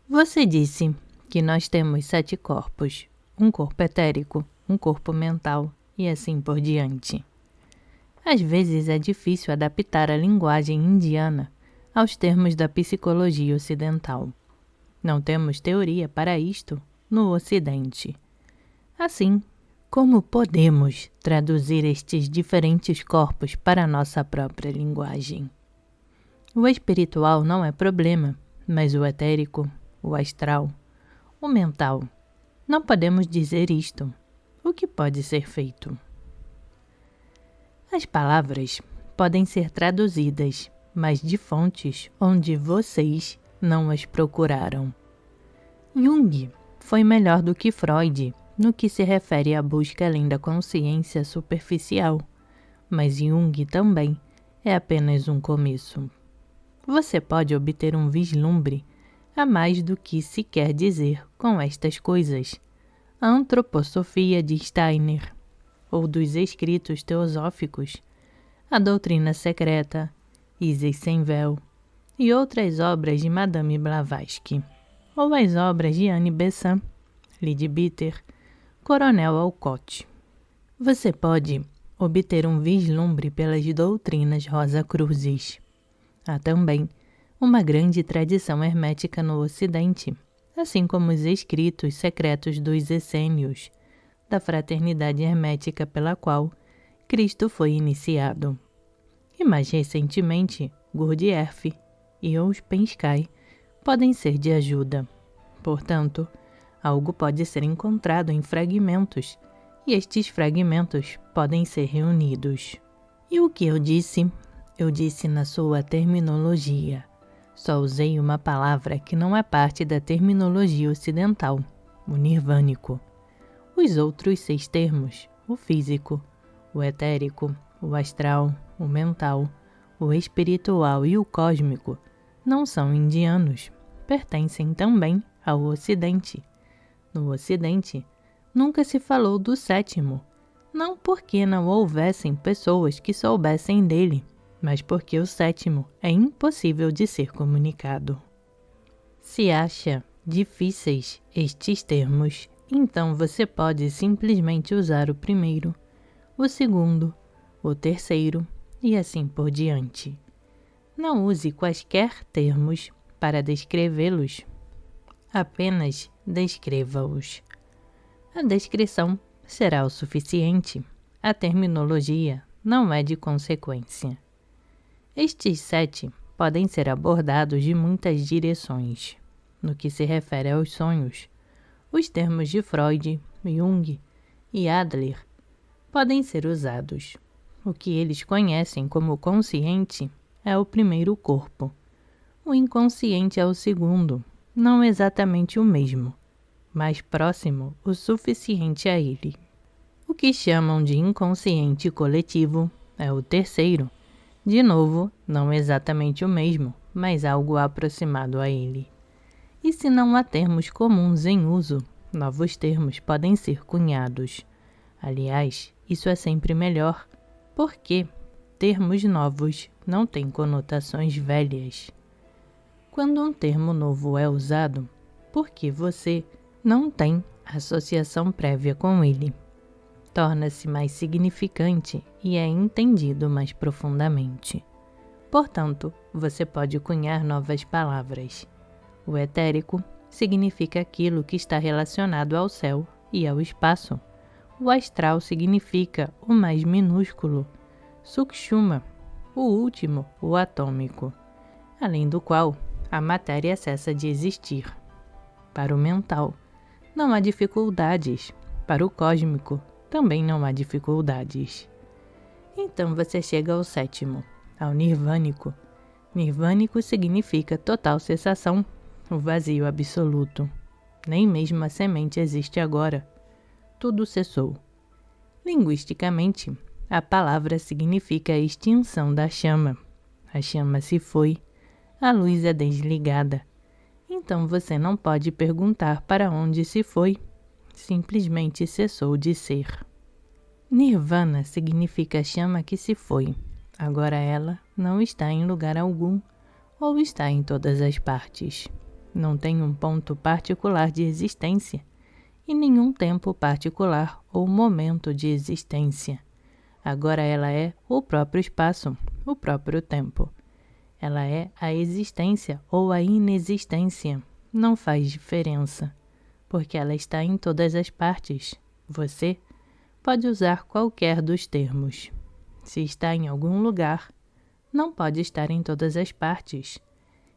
Você disse que nós temos 7 corpos, um corpo etérico, um corpo mental e assim por diante. Às vezes é difícil adaptar a linguagem indiana aos termos da psicologia ocidental. Não temos teoria para isto no Ocidente. Assim, como podemos traduzir estes diferentes corpos para a nossa própria linguagem? O espiritual não é problema, mas o etérico, o astral, o mental. Não podemos dizer isto. O que pode ser feito? As palavras podem ser traduzidas, mas de fontes onde vocês não as procuraram. Jung foi melhor do que Freud no que se refere à busca além da consciência superficial, mas Jung também é apenas um começo. Você pode obter um vislumbre a mais do que se quer dizer com estas coisas. A antroposofia de Steiner, ou dos escritos teosóficos, a doutrina secreta, Isis sem véu, e outras obras de Madame Blavatsky, ou as obras de Anne Besant, Leadbeater, Coronel Alcott. Você pode obter um vislumbre pelas doutrinas Rosacruzes. Há também uma grande tradição hermética no Ocidente, assim como os escritos secretos dos essênios, da fraternidade hermética pela qual Cristo foi iniciado. E mais recentemente, Gurdjieff e Ouspensky podem ser de ajuda. Portanto, algo pode ser encontrado em fragmentos, e estes fragmentos podem ser reunidos. E o que eu disse? Eu disse na sua terminologia. Só usei uma palavra que não é parte da terminologia ocidental, o nirvânico. Os outros 6 termos, o físico, o etérico, o astral, o mental, o espiritual e o cósmico, não são indianos, pertencem também ao Ocidente. No Ocidente, nunca se falou do 7º, não porque não houvessem pessoas que soubessem dele, mas porque o 7º é impossível de ser comunicado. Se acha difíceis estes termos, então você pode simplesmente usar o primeiro, o 2º, o 3º e assim por diante. Não use quaisquer termos para descrevê-los, apenas descreva-os. A descrição será o suficiente, a terminologia não é de consequência. Estes 7 podem ser abordados de muitas direções. No que se refere aos sonhos, os termos de Freud, Jung e Adler podem ser usados. O que eles conhecem como consciente é o primeiro corpo. O inconsciente é o 2º, não exatamente o mesmo, mas próximo o suficiente a ele. O que chamam de inconsciente coletivo é o 3º, de novo, não exatamente o mesmo, mas algo aproximado a ele. E se não há termos comuns em uso, novos termos podem ser cunhados. Aliás, isso é sempre melhor, porque termos novos não têm conotações velhas. Quando um termo novo é usado, porque você não tem associação prévia com ele, torna-se mais significante e é entendido mais profundamente. Portanto, você pode cunhar novas palavras. O etérico significa aquilo que está relacionado ao céu e ao espaço. O astral significa o mais minúsculo, Sukshuma, o último, o atômico, além do qual a matéria cessa de existir. Para o mental, não há dificuldades. Para o cósmico, também não há dificuldades. Então você chega ao 7º, ao nirvânico. Nirvânico significa total cessação, o vazio absoluto. Nem mesmo a semente existe agora. Tudo cessou. Linguisticamente, a palavra significa a extinção da chama. A chama se foi, a luz é desligada. Então você não pode perguntar para onde se foi. Simplesmente cessou de ser. Nirvana significa a chama que se foi. Agora ela não está em lugar algum ou está em todas as partes. não tem um ponto particular de existência e nenhum tempo particular ou momento de existência. Agora ela é o próprio espaço, o próprio tempo. Ela é a existência ou a inexistência. Não faz diferença, porque ela está em todas as partes. Você pode usar qualquer dos termos. Se está em algum lugar, não pode estar em todas as partes.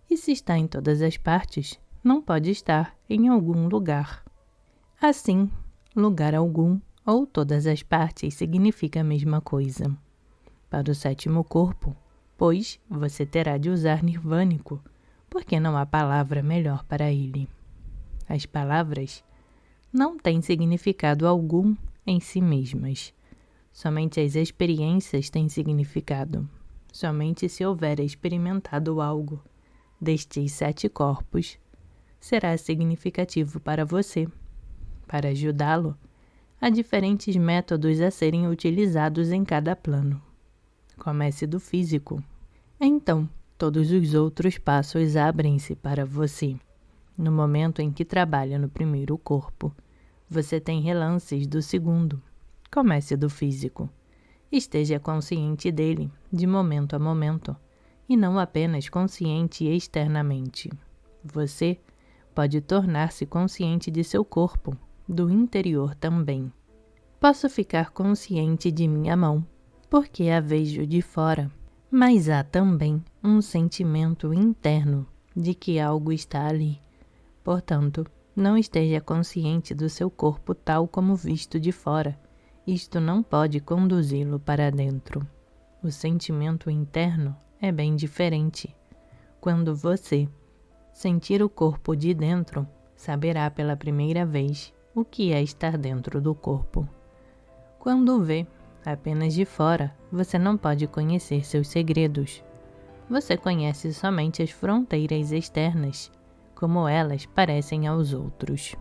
E se está em todas as partes, não pode estar em algum lugar. Assim, lugar algum ou todas as partes significa a mesma coisa. Para o sétimo corpo, pois você terá de usar nirvânico, porque não há palavra melhor para ele. As palavras não têm significado algum em si mesmas. Somente as experiências têm significado. Somente se houver experimentado algo destes 7 corpos, será significativo para você. Para ajudá-lo, há diferentes métodos a serem utilizados em cada plano. Comece do físico. Então, todos os outros passos abrem-se para você. No momento em que trabalha no primeiro corpo, você tem relances do segundo. Comece do físico. Esteja consciente dele, de momento a momento, e não apenas consciente externamente. Você pode tornar-se consciente de seu corpo, do interior também. Posso ficar consciente de minha mão, porque a vejo de fora, mas há também um sentimento interno de que algo está ali. Portanto, não esteja consciente do seu corpo tal como visto de fora. Isto não pode conduzi-lo para dentro. O sentimento interno é bem diferente. Quando você sentir o corpo de dentro, saberá pela primeira vez o que é estar dentro do corpo. Quando o vê apenas de fora, você não pode conhecer seus segredos. Você conhece somente as fronteiras externas, como elas parecem aos outros.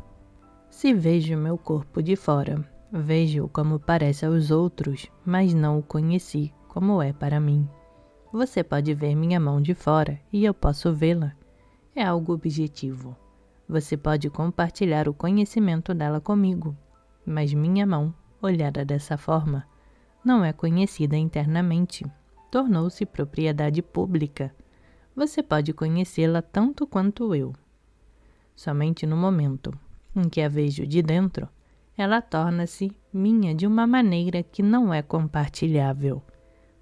Se vejo meu corpo de fora, vejo-o como parece aos outros, mas não o conheci como é para mim. Você pode ver minha mão de fora e eu posso vê-la. É algo objetivo. Você pode compartilhar o conhecimento dela comigo, mas minha mão, olhada dessa forma, não é conhecida internamente. Tornou-se propriedade pública. Você pode conhecê-la tanto quanto eu. Somente no momento em que a vejo de dentro, ela torna-se minha de uma maneira que não é compartilhável.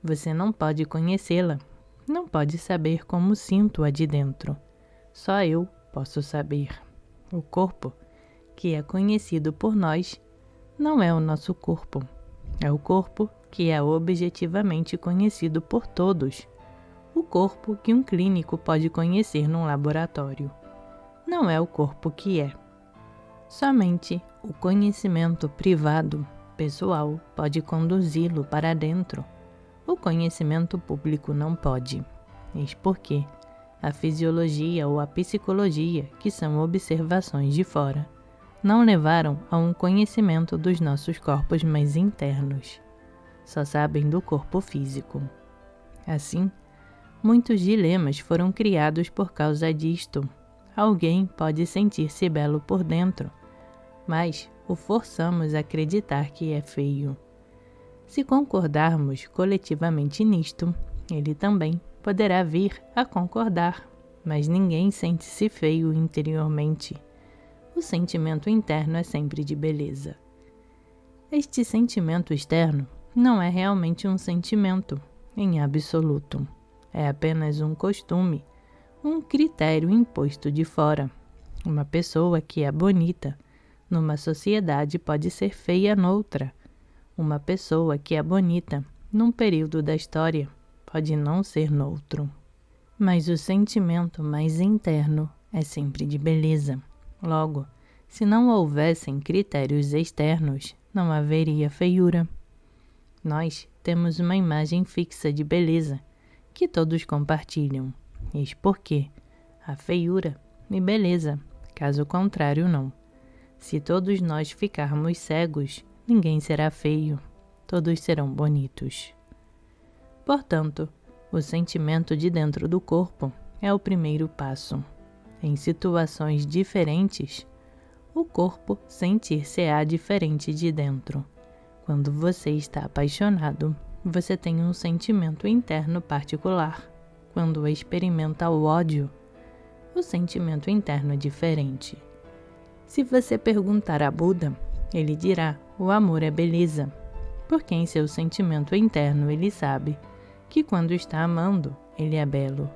Você não pode conhecê-la, não pode saber como sinto-a de dentro. Só eu posso saber. O corpo, que é conhecido por nós, não é o nosso corpo. É o corpo que é objetivamente conhecido por todos. O corpo que um clínico pode conhecer num laboratório. Não é o corpo que é. Somente o conhecimento privado, pessoal, pode conduzi-lo para dentro. O conhecimento público não pode. Eis porque a fisiologia ou a psicologia, que são observações de fora, não levaram a um conhecimento dos nossos corpos mais internos. Só sabem do corpo físico. Assim, muitos dilemas foram criados por causa disto. Alguém pode sentir-se belo por dentro, mas o forçamos a acreditar que é feio. Se concordarmos coletivamente nisto, ele também poderá vir a concordar, mas ninguém sente-se feio interiormente. O sentimento interno é sempre de beleza. Este sentimento externo não é realmente um sentimento, em absoluto. É apenas um costume, um critério imposto de fora. Uma pessoa que é bonita numa sociedade pode ser feia noutra. Uma pessoa que é bonita num período da história pode não ser noutro. Mas o sentimento mais interno é sempre de beleza. Logo, se não houvessem critérios externos, não haveria feiura. Nós temos uma imagem fixa de beleza que todos compartilham. Eis porque há feiura e beleza, caso contrário não. Se todos nós ficarmos cegos, ninguém será feio, todos serão bonitos. Portanto, o sentimento de dentro do corpo é o primeiro passo. em situações diferentes, o corpo sentir-se-á diferente de dentro. Quando você está apaixonado, você tem um sentimento interno particular. Quando experimenta o ódio, o sentimento interno é diferente. Se você perguntar a Buda, ele dirá: o amor é beleza, porque em seu sentimento interno ele sabe que quando está amando, ele é belo.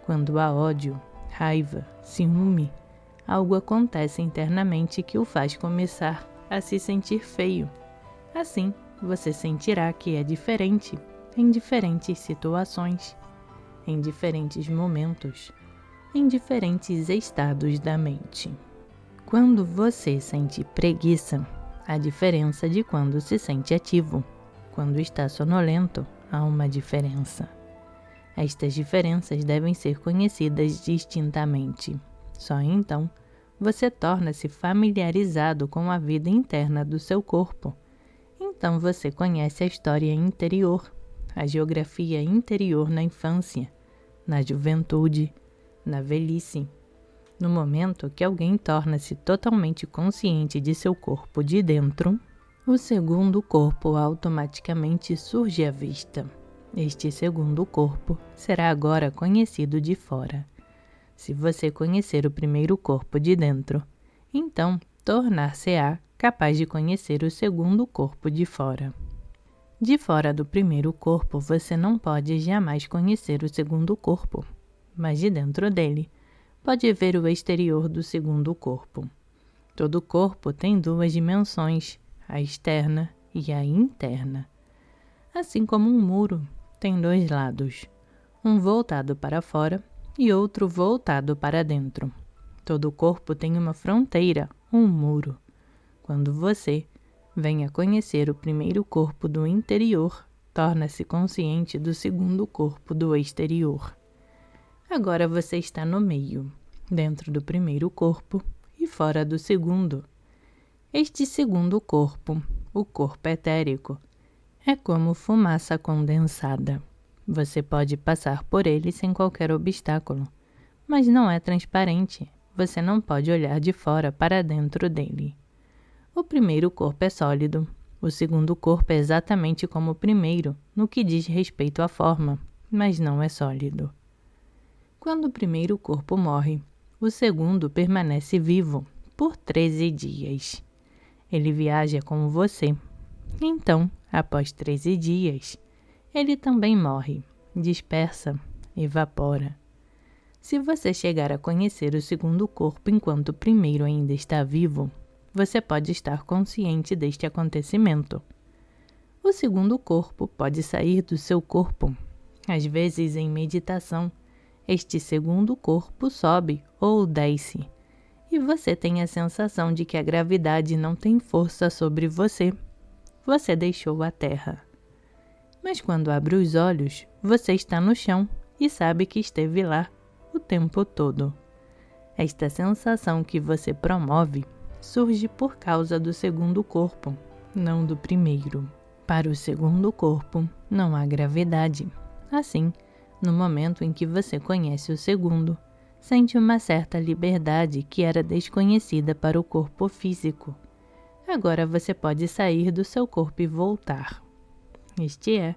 Quando há ódio, raiva, ciúme, algo acontece internamente que o faz começar a se sentir feio. Assim, você sentirá que é diferente em diferentes situações, em diferentes momentos, em diferentes estados da mente. Quando você sente preguiça, há diferença de quando se sente ativo. Quando está sonolento, há uma diferença. Estas diferenças devem ser conhecidas distintamente. Só então, você torna-se familiarizado com a vida interna do seu corpo. Então você conhece a história interior, a geografia interior na infância, na juventude, na velhice. No momento que alguém torna-se totalmente consciente de seu corpo de dentro, o segundo corpo automaticamente surge à vista. Este segundo corpo será agora conhecido de fora. Se você conhecer o primeiro corpo de dentro, então tornar-se-á capaz de conhecer o segundo corpo de fora. De fora do primeiro corpo, você não pode jamais conhecer o segundo corpo, mas de dentro dele, pode ver o exterior do segundo corpo. Todo corpo tem duas dimensões, a externa e a interna. Assim como um muro tem dois lados, um voltado para fora e outro voltado para dentro. Todo corpo tem uma fronteira, um muro. Quando você vem a conhecer o primeiro corpo do interior, torna-se consciente do segundo corpo do exterior. Agora você está no meio, dentro do primeiro corpo e fora do segundo. Este segundo corpo, o corpo etérico, é como fumaça condensada. Você pode passar por ele sem qualquer obstáculo, mas não é transparente. Você não pode olhar de fora para dentro dele. O primeiro corpo é sólido. O segundo corpo é exatamente como o primeiro, no que diz respeito à forma, mas não é sólido. Quando o primeiro corpo morre, o segundo permanece vivo por 13 dias. Ele viaja com você. Então, após 13 dias, ele também morre, dispersa, evapora. Se você chegar a conhecer o segundo corpo enquanto o primeiro ainda está vivo, você pode estar consciente deste acontecimento. O segundo corpo pode sair do seu corpo. Às vezes, em meditação, este segundo corpo sobe ou desce, e você tem a sensação de que a gravidade não tem força sobre você. Você deixou a Terra. Mas quando abre os olhos, você está no chão e sabe que esteve lá o tempo todo. Esta sensação que você promove surge por causa do segundo corpo, não do primeiro. Para o segundo corpo, não há gravidade. Assim, no momento em que você conhece o segundo, sente uma certa liberdade que era desconhecida para o corpo físico. Agora você pode sair do seu corpo e voltar. Este é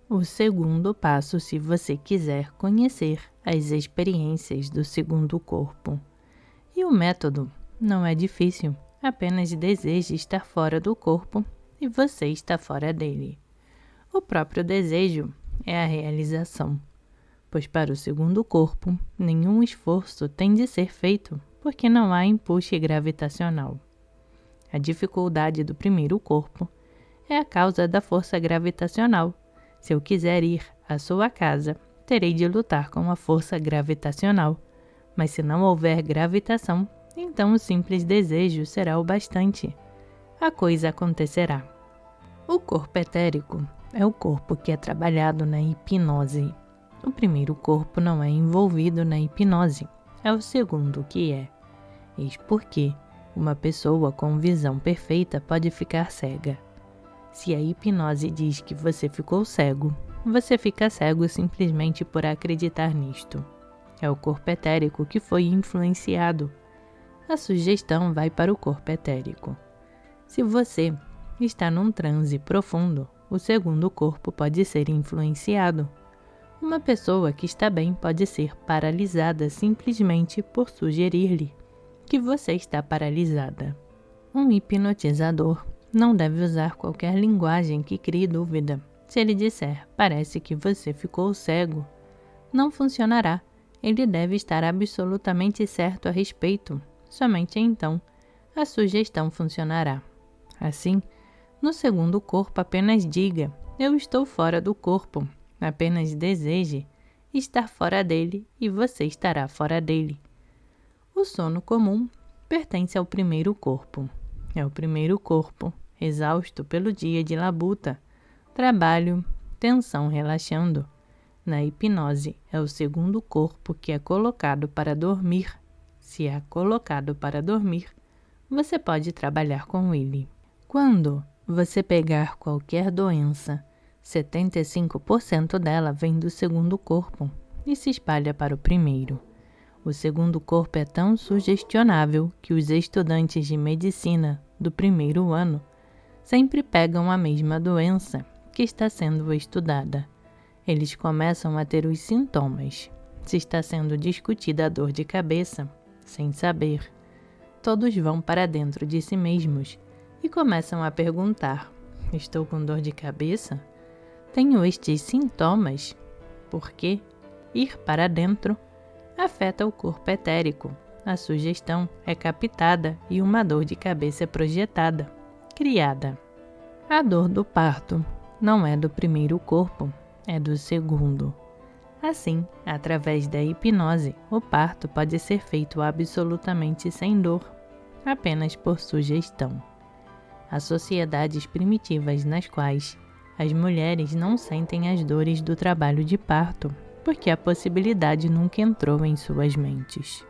o segundo passo se você quiser conhecer as experiências do segundo corpo. E o método não é difícil, apenas deseje estar fora do corpo e você está fora dele. O próprio desejo é a realização, pois para o segundo corpo, nenhum esforço tem de ser feito, porque não há empuxe gravitacional. A dificuldade do primeiro corpo é a causa da força gravitacional. Se eu quiser ir à sua casa, terei de lutar com a força gravitacional. Mas se não houver gravitação, então o simples desejo será o bastante. A coisa acontecerá. O corpo etérico é o corpo que é trabalhado na hipnose. O primeiro corpo não é envolvido na hipnose, é o segundo que é. Eis porque uma pessoa com visão perfeita pode ficar cega. Se a hipnose diz que você ficou cego, você fica cego simplesmente por acreditar nisto. É o corpo etérico que foi influenciado. A sugestão vai para o corpo etérico. Se você está num transe profundo, o segundo corpo pode ser influenciado. Uma pessoa que está bem pode ser paralisada simplesmente por sugerir-lhe que você está paralisada. Um hipnotizador não deve usar qualquer linguagem que crie dúvida. Se ele disser, parece que você ficou cego, não funcionará. Ele deve estar absolutamente certo a respeito. Somente então a sugestão funcionará. Assim, no segundo corpo apenas diga, eu estou fora do corpo. Apenas deseje estar fora dele e você estará fora dele. O sono comum pertence ao primeiro corpo. É o primeiro corpo, exausto pelo dia de labuta, trabalho, tensão relaxando. Na hipnose, é o segundo corpo que é colocado para dormir. Se é colocado para dormir, você pode trabalhar com ele. Quando você pegar qualquer doença, 75% dela vem do segundo corpo e se espalha para o primeiro. O segundo corpo é tão sugestionável que os estudantes de medicina do primeiro ano sempre pegam a mesma doença que está sendo estudada. Eles começam a ter os sintomas. Se está sendo discutida a dor de cabeça, sem saber, todos vão para dentro de si mesmos e começam a perguntar: estou com dor de cabeça? Tenho estes sintomas? Por quê? Ir para dentro afeta o corpo etérico. A sugestão é captada e uma dor de cabeça é projetada, criada. A dor do parto não é do primeiro corpo, é do segundo. Assim, através da hipnose, o parto pode ser feito absolutamente sem dor, apenas por sugestão. Há sociedades primitivas nas quais as mulheres não sentem as dores do trabalho de parto, porque a possibilidade nunca entrou em suas mentes.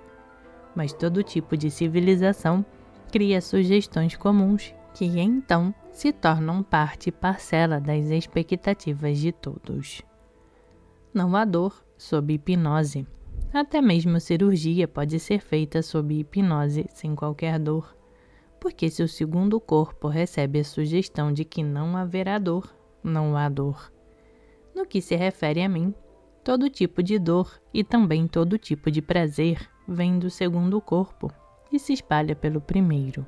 Mas todo tipo de civilização cria sugestões comuns que então se tornam parte e parcela das expectativas de todos. Não há dor sob hipnose. Até mesmo cirurgia pode ser feita sob hipnose sem qualquer dor, porque se o segundo corpo recebe a sugestão de que não haverá dor, não há dor. No que se refere a mim, todo tipo de dor e também todo tipo de prazer vem do segundo corpo e se espalha pelo primeiro.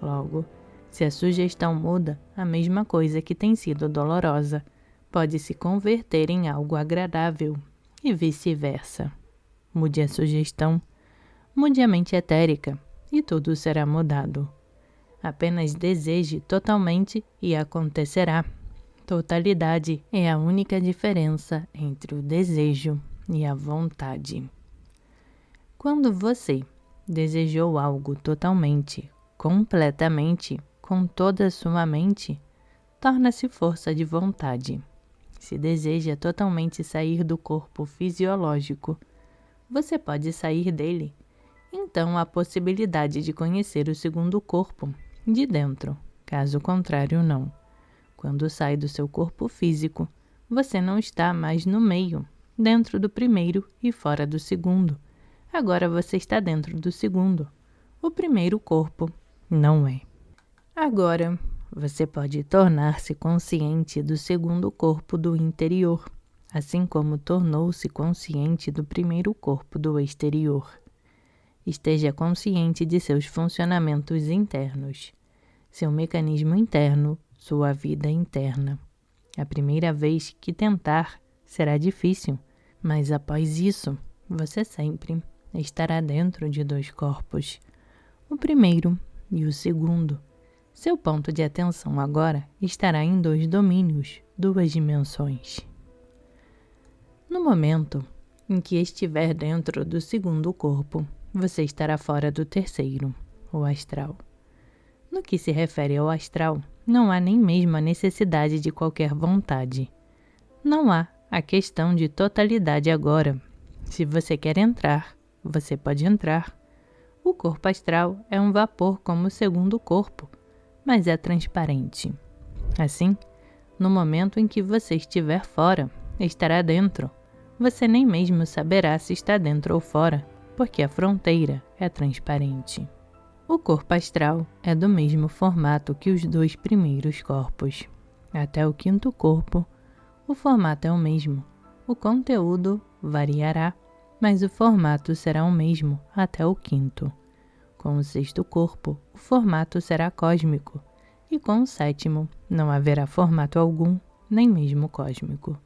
Logo, se a sugestão muda, a mesma coisa que tem sido dolorosa pode se converter em algo agradável e vice-versa. Mude a sugestão, mude a mente etérica e tudo será mudado. Apenas deseje totalmente e acontecerá. Totalidade é a única diferença entre o desejo e a vontade. Quando você desejou algo totalmente, completamente, com toda a sua mente, torna-se força de vontade. Se deseja totalmente sair do corpo fisiológico, você pode sair dele. Então há a possibilidade de conhecer o segundo corpo de dentro, caso contrário não. Quando sai do seu corpo físico, você não está mais no meio, dentro do primeiro e fora do segundo. Agora você está dentro do segundo. O primeiro corpo não é. Agora, você pode tornar-se consciente do segundo corpo do interior, assim como tornou-se consciente do primeiro corpo do exterior. Esteja consciente de seus funcionamentos internos, seu mecanismo interno, sua vida interna. A primeira vez que tentar será difícil, mas após isso, você sempre estará dentro de dois corpos, o primeiro e o segundo. Seu ponto de atenção agora estará em dois domínios, duas dimensões. No momento em que estiver dentro do segundo corpo, você estará fora do terceiro, o astral. No que se refere ao astral, não há nem mesmo a necessidade de qualquer vontade. Não há a questão de totalidade agora. Se você quer entrar, você pode entrar. O corpo astral é um vapor como o segundo corpo, mas é transparente. Assim, no momento em que você estiver fora, estará dentro. você nem mesmo saberá se está dentro ou fora, porque a fronteira é transparente. O corpo astral é do mesmo formato que os 2 primeiros corpos. Até o 5º corpo, o formato é o mesmo. O conteúdo variará, mas o formato será o mesmo até o 5º. Com o 6º corpo, o formato será cósmico, e com o 7º não haverá formato algum, nem mesmo cósmico.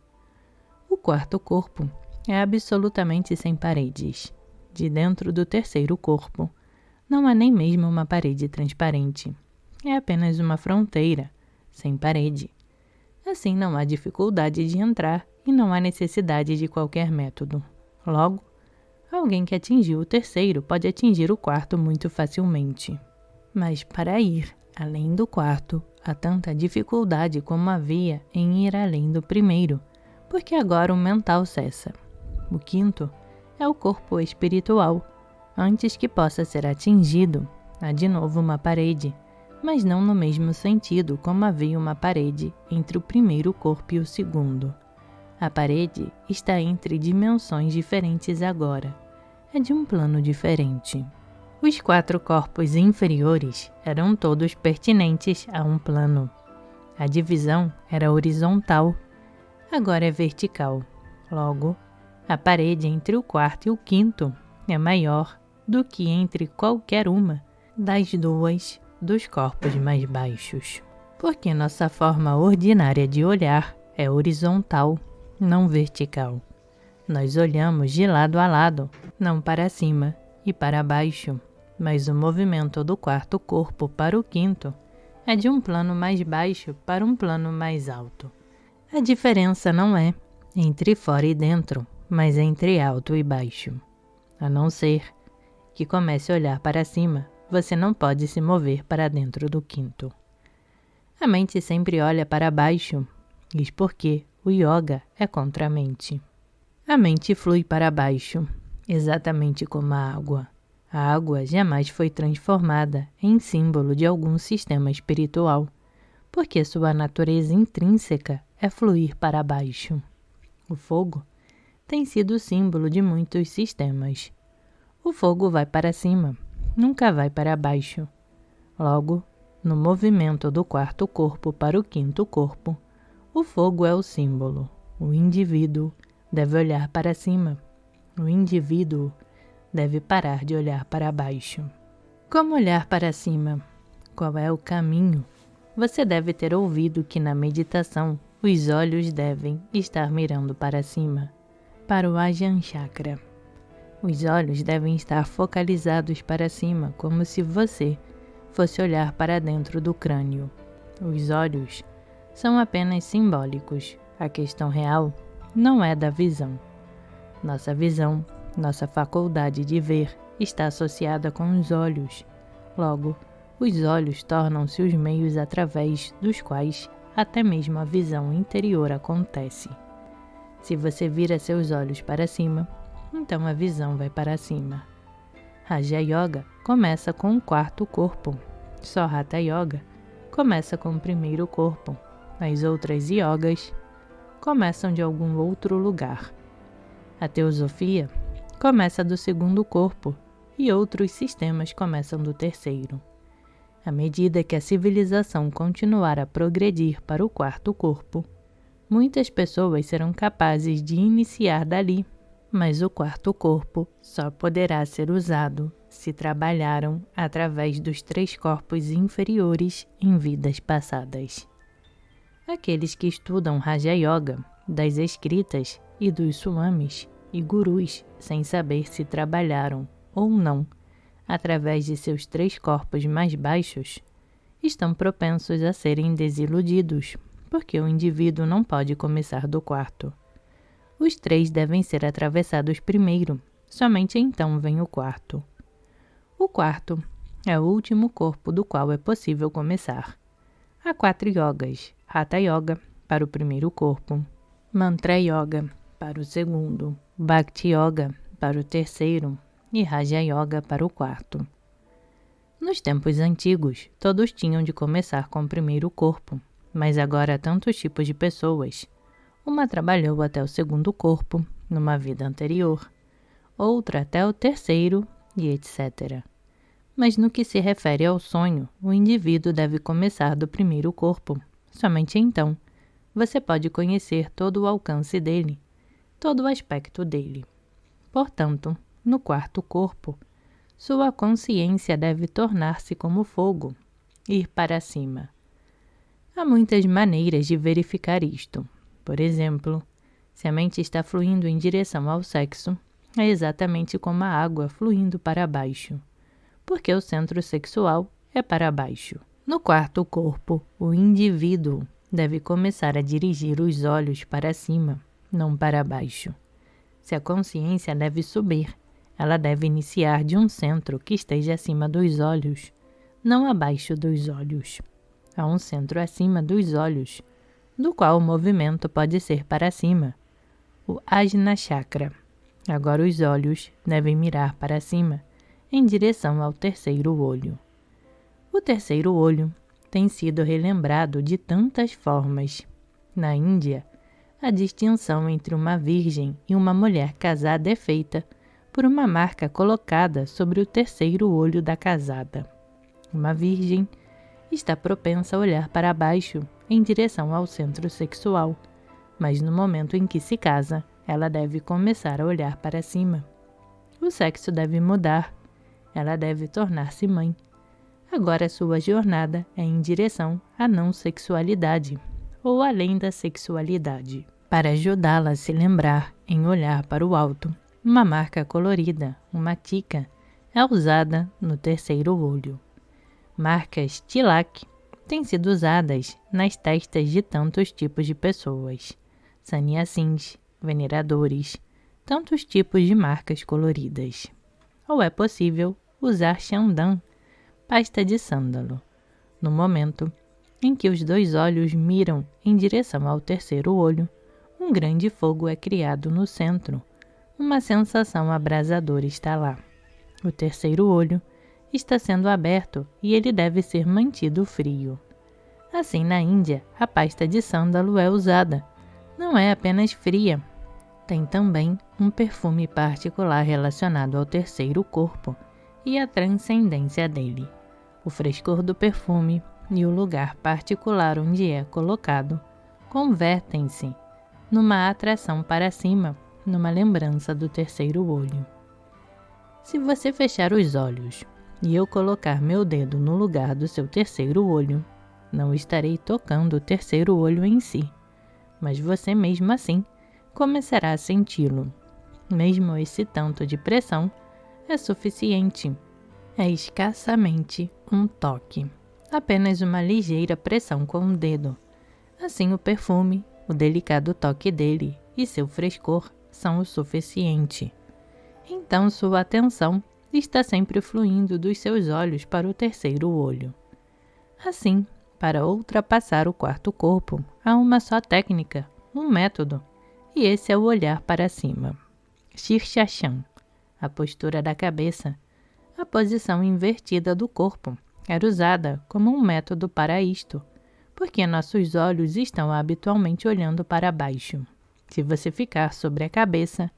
O 4º corpo é absolutamente sem paredes. De dentro do 3º corpo, não há nem mesmo uma parede transparente. É apenas uma fronteira, sem parede. Assim não há dificuldade de entrar e não há necessidade de qualquer método. Logo, alguém que atingiu o 3º pode atingir o 4º muito facilmente. Mas para ir além do 4º, há tanta dificuldade como havia em ir além do 1º, porque agora o mental cessa. O 5º é o corpo espiritual. Antes que possa ser atingido, há de novo uma parede, mas não no mesmo sentido como havia uma parede entre o 1º corpo e o 2º. A parede está entre dimensões diferentes agora. É de um plano diferente. Os 4 corpos inferiores eram todos pertinentes a um plano. A divisão era horizontal, agora é vertical. Logo, a parede entre o 4º e o 5º é maior do que entre qualquer uma das 2 dos corpos mais baixos. Porque nossa forma ordinária de olhar é horizontal, não vertical. Nós olhamos de lado a lado, não para cima e para baixo, mas o movimento do 4º corpo para o 5º é de um plano mais baixo para um plano mais alto. A diferença não é entre fora e dentro, mas entre alto e baixo. A não ser que comece a olhar para cima, você não pode se mover para dentro do 5º. A mente sempre olha para baixo, isso porque o yoga é contra a mente. A mente flui para baixo, exatamente como a água. A água jamais foi transformada em símbolo de algum sistema espiritual, porque sua natureza intrínseca é fluir para baixo. O fogo tem sido símbolo de muitos sistemas. O fogo vai para cima, nunca vai para baixo. Logo, no movimento do 4º corpo para o 5º corpo, o fogo é o símbolo. O indivíduo deve olhar para cima. O indivíduo deve parar de olhar para baixo. Como olhar para cima? Qual é o caminho? Você deve ter ouvido que na meditação os olhos devem estar mirando para cima, para o Ajna Chakra. Os olhos devem estar focalizados para cima, como se você fosse olhar para dentro do crânio. Os olhos são apenas simbólicos. A questão real não é da visão. Nossa visão, nossa faculdade de ver, está associada com os olhos. Logo, os olhos tornam-se os meios através dos quais até mesmo a visão interior acontece. Se você vira seus olhos para cima, então a visão vai para cima. Raja Yoga começa com o 4º corpo. Só Hatha Yoga começa com o 1º corpo. As outras yogas começam de algum outro lugar. A teosofia começa do 2º corpo e outros sistemas começam do 3º. À medida que a civilização continuar a progredir para o 4º corpo, muitas pessoas serão capazes de iniciar dali, mas o 4º corpo só poderá ser usado se trabalharam através dos 3 corpos inferiores em vidas passadas. Aqueles que estudam Raja Yoga, das escritas e dos swamis e gurus sem saber se trabalharam ou não através de seus 3 corpos mais baixos, estão propensos a serem desiludidos, porque o indivíduo não pode começar do 4º. Os 3 devem ser atravessados primeiro, somente então vem o 4º. O 4º é o último corpo do qual é possível começar. Há 4 yogas: Hatha Yoga para o 1º corpo, Mantra Yoga para o 2º, Bhakti Yoga para o 3º e Raja Yoga para o 4º. Nos tempos antigos, todos tinham de começar com o 1º corpo, mas agora há tantos tipos de pessoas. Uma trabalhou até o 2º corpo, numa vida anterior, outra até o terceiro e etc. Mas no que se refere ao sonho, o indivíduo deve começar do primeiro corpo. Somente então você pode conhecer todo o alcance dele, todo o aspecto dele. Portanto, no quarto corpo, sua consciência deve tornar-se como fogo, ir para cima. Há muitas maneiras de verificar isto. Por exemplo, se a mente está fluindo em direção ao sexo, é exatamente como a água fluindo para baixo, porque o centro sexual é para baixo. No quarto corpo, o indivíduo deve começar a dirigir os olhos para cima, não para baixo. Se a consciência deve subir, ela deve iniciar de um centro que esteja acima dos olhos, não abaixo dos olhos. Há um centro acima dos olhos, do qual o movimento pode ser para cima, o Ajna Chakra. Agora os olhos devem mirar para cima, em direção ao terceiro olho. O terceiro olho tem sido relembrado de tantas formas. Na Índia, a distinção entre uma virgem e uma mulher casada é feita por uma marca colocada sobre o terceiro olho da casada. Uma virgem está propensa a olhar para baixo em direção ao centro sexual, mas no momento em que se casa, ela deve começar a olhar para cima. O sexo deve mudar, ela deve tornar-se mãe. Agora sua jornada é em direção à não sexualidade, ou além da sexualidade. Para ajudá-la a se lembrar em olhar para o alto, uma marca colorida, uma tica, é usada no terceiro olho. Marcas tilak têm sido usadas nas testas de tantos tipos de pessoas, sannyasins, veneradores, tantos tipos de marcas coloridas. Ou é possível usar chandan, pasta de sândalo, no momento em que os dois olhos miram em direção ao terceiro olho. Um grande fogo é criado no centro. Uma sensação abrasadora está lá. O terceiro olho está sendo aberto e ele deve ser mantido frio. Assim, na Índia, a pasta de sândalo é usada. Não é apenas fria. Tem também um perfume particular relacionado ao terceiro corpo e à transcendência dele. O frescor do perfume e o lugar particular onde é colocado convertem-se numa atração para cima, numa lembrança do terceiro olho. Se você fechar os olhos e eu colocar meu dedo no lugar do seu terceiro olho, não estarei tocando o terceiro olho em si, mas você mesmo assim começará a senti-lo. Mesmo esse tanto de pressão é suficiente. É escassamente um toque, apenas uma ligeira pressão com o dedo. Assim o perfume, o delicado toque dele e seu frescor são o suficiente. Então sua atenção está sempre fluindo dos seus olhos para o terceiro olho. Assim, para ultrapassar o quarto corpo, há uma só técnica, um método, e esse é o olhar para cima. Shirshashan, a postura da cabeça, a posição invertida do corpo, era usada como um método para isto, porque nossos olhos estão habitualmente olhando para baixo. Se você ficar sobre a cabeça,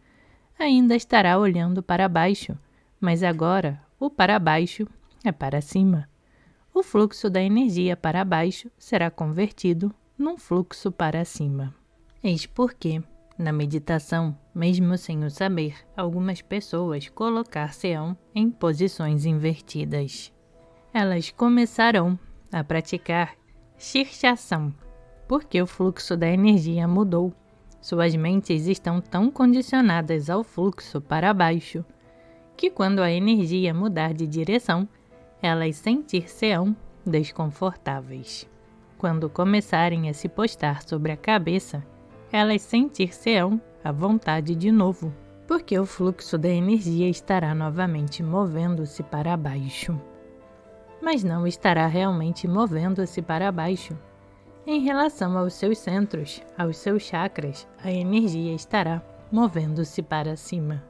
ainda estará olhando para baixo, mas agora o para baixo é para cima. O fluxo da energia para baixo será convertido num fluxo para cima. Eis porque, na meditação, mesmo sem o saber, algumas pessoas colocar-se-ão em posições invertidas. Elas começarão a praticar Shirshasana, porque o fluxo da energia mudou. Suas mentes estão tão condicionadas ao fluxo para baixo, que quando a energia mudar de direção, elas sentir-se-ão desconfortáveis. Quando começarem a se postar sobre a cabeça, elas sentir-se-ão à vontade de novo, porque o fluxo da energia estará novamente movendo-se para baixo. Mas não estará realmente movendo-se para baixo. Em relação aos seus centros, aos seus chakras, a energia estará movendo-se para cima.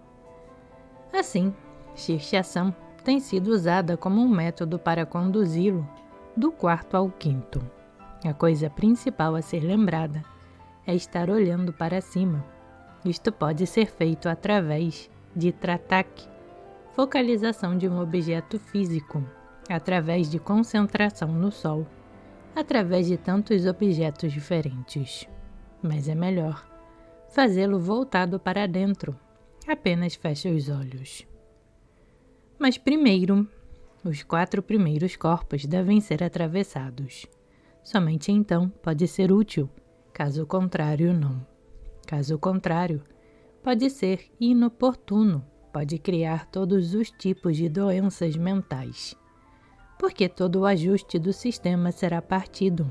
Assim, Shirshasana tem sido usada como um método para conduzi-lo do quarto ao quinto. A coisa principal a ser lembrada é estar olhando para cima. Isto pode ser feito através de tratak, focalização de um objeto físico, através de concentração no Sol, através de tantos objetos diferentes. Mas é melhor fazê-lo voltado para dentro. Apenas feche os olhos. Mas primeiro, os 4 primeiros corpos devem ser atravessados. Somente então pode ser útil, caso contrário não. Caso contrário, pode ser inoportuno, pode criar todos os tipos de doenças mentais. Porque todo o ajuste do sistema será partido.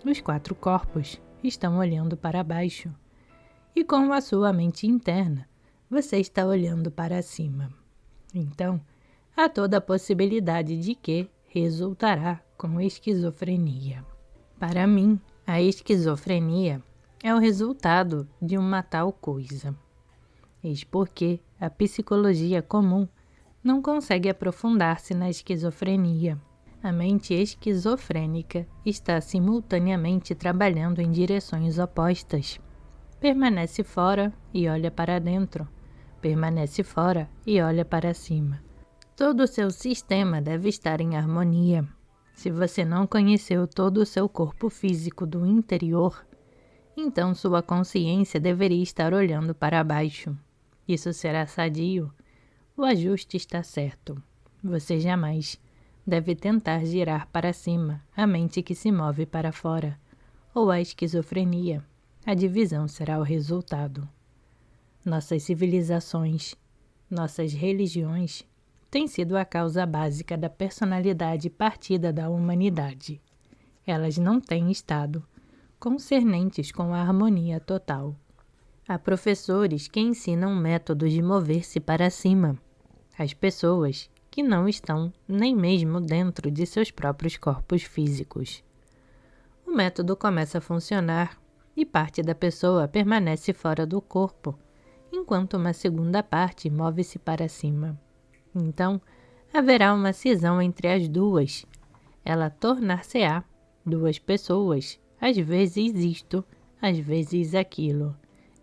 Os 4 corpos estão olhando para baixo. E com a sua mente interna, você está olhando para cima. Então, há toda a possibilidade de que resultará com esquizofrenia. Para mim, a esquizofrenia é o resultado de uma tal coisa. Eis porque a psicologia comum não consegue aprofundar-se na esquizofrenia. A mente esquizofrênica está simultaneamente trabalhando em direções opostas. Permanece fora e olha para dentro. Permanece fora e olha para cima. Todo o seu sistema deve estar em harmonia. Se você não conheceu todo o seu corpo físico do interior, então sua consciência deveria estar olhando para baixo. Isso será sadio. O ajuste está certo. Você jamais deve tentar girar para cima a mente que se move para fora, ou a esquizofrenia. A divisão será o resultado. Nossas civilizações, nossas religiões, têm sido a causa básica da personalidade partida da humanidade. Elas não têm estado concernentes com a harmonia total. Há professores que ensinam métodos de mover-se para cima. As pessoas que não estão nem mesmo dentro de seus próprios corpos físicos. O método começa a funcionar e parte da pessoa permanece fora do corpo, enquanto uma segunda parte move-se para cima. Então, haverá uma cisão entre as duas. Ela tornar-se-á 2 pessoas, às vezes isto, às vezes aquilo.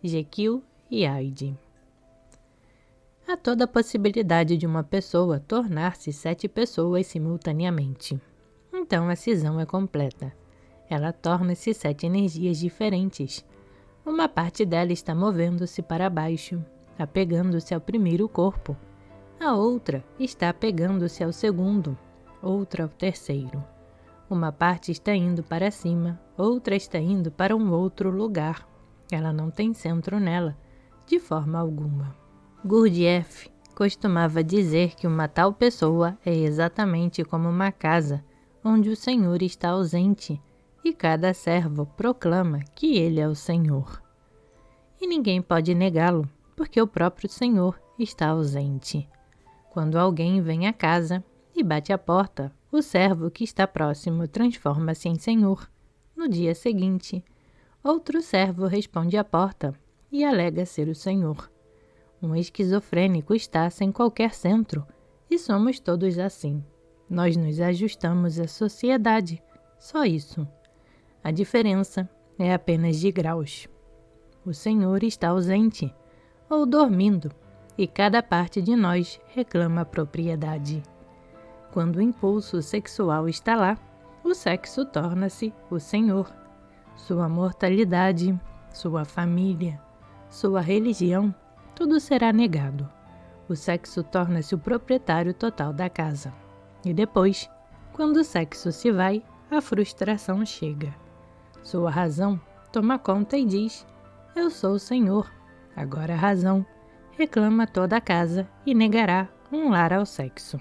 Jekyll e Hyde. Há toda a possibilidade de uma pessoa tornar-se 7 pessoas simultaneamente. Então a cisão é completa. Ela torna-se 7 energias diferentes. Uma parte dela está movendo-se para baixo, apegando-se ao primeiro corpo. A outra está apegando-se ao segundo, outra ao terceiro. Uma parte está indo para cima, outra está indo para um outro lugar. Ela não tem centro nela, de forma alguma. Gurdjieff costumava dizer que uma tal pessoa é exatamente como uma casa, onde o Senhor está ausente, e cada servo proclama que ele é o Senhor. E ninguém pode negá-lo, porque o próprio Senhor está ausente. Quando alguém vem à casa e bate à porta, o servo que está próximo transforma-se em Senhor. No dia seguinte, outro servo responde à porta e alega ser o Senhor. Um esquizofrênico está sem qualquer centro, e somos todos assim. Nós nos ajustamos à sociedade, só isso. A diferença é apenas de graus. O Senhor está ausente, ou dormindo, e cada parte de nós reclama a propriedade. Quando o impulso sexual está lá, o sexo torna-se o Senhor. Sua mortalidade, sua família, sua religião, tudo será negado. O sexo torna-se o proprietário total da casa. E depois, quando o sexo se vai, a frustração chega. Sua razão toma conta e diz: eu sou o Senhor. Agora a razão reclama toda a casa e negará um lar ao sexo.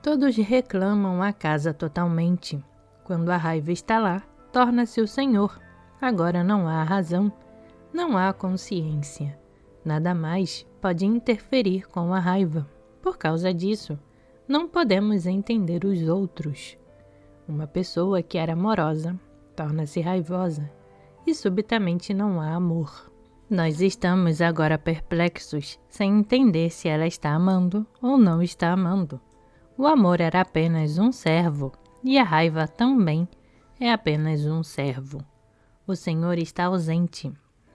Todos reclamam a casa totalmente. Quando a raiva está lá, torna-se o Senhor. Agora não há razão, não há consciência. Nada mais pode interferir com a raiva. Por causa disso, não podemos entender os outros. Uma pessoa que era amorosa torna-se raivosa e subitamente não há amor. Nós estamos agora perplexos, sem entender se ela está amando ou não está amando. O amor era apenas um servo e a raiva também é apenas um servo. O Senhor está ausente.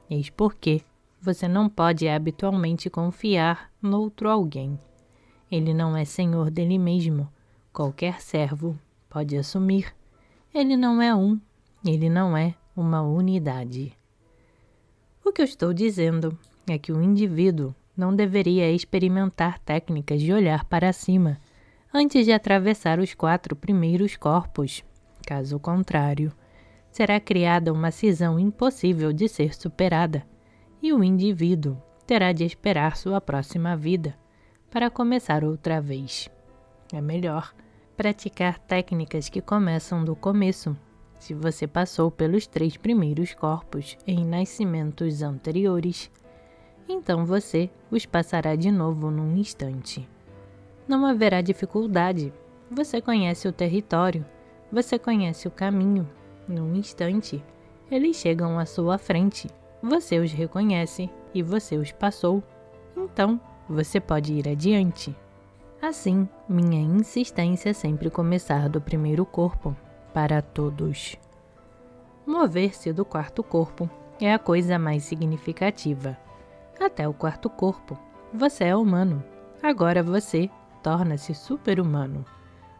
Eis porque você não pode habitualmente confiar noutro alguém. Ele não é senhor dele mesmo. Qualquer servo pode assumir. Ele não é ele não é uma unidade. O que eu estou dizendo é que o indivíduo não deveria experimentar técnicas de olhar para cima antes de atravessar os 4 primeiros corpos. Caso contrário, será criada uma cisão impossível de ser superada e o indivíduo terá de esperar sua próxima vida para começar outra vez. É melhor praticar técnicas que começam do começo. Se você passou pelos 3 primeiros corpos em nascimentos anteriores, então você os passará de novo num instante. Não haverá dificuldade. Você conhece o território, você conhece o caminho. Num instante, eles chegam à sua frente. Você os reconhece e você os passou. Então, você pode ir adiante. Assim, minha insistência é sempre começar do primeiro corpo, para todos. Mover-se do 4º corpo é a coisa mais significativa. Até o 4º corpo, você é humano. Agora você torna-se super-humano.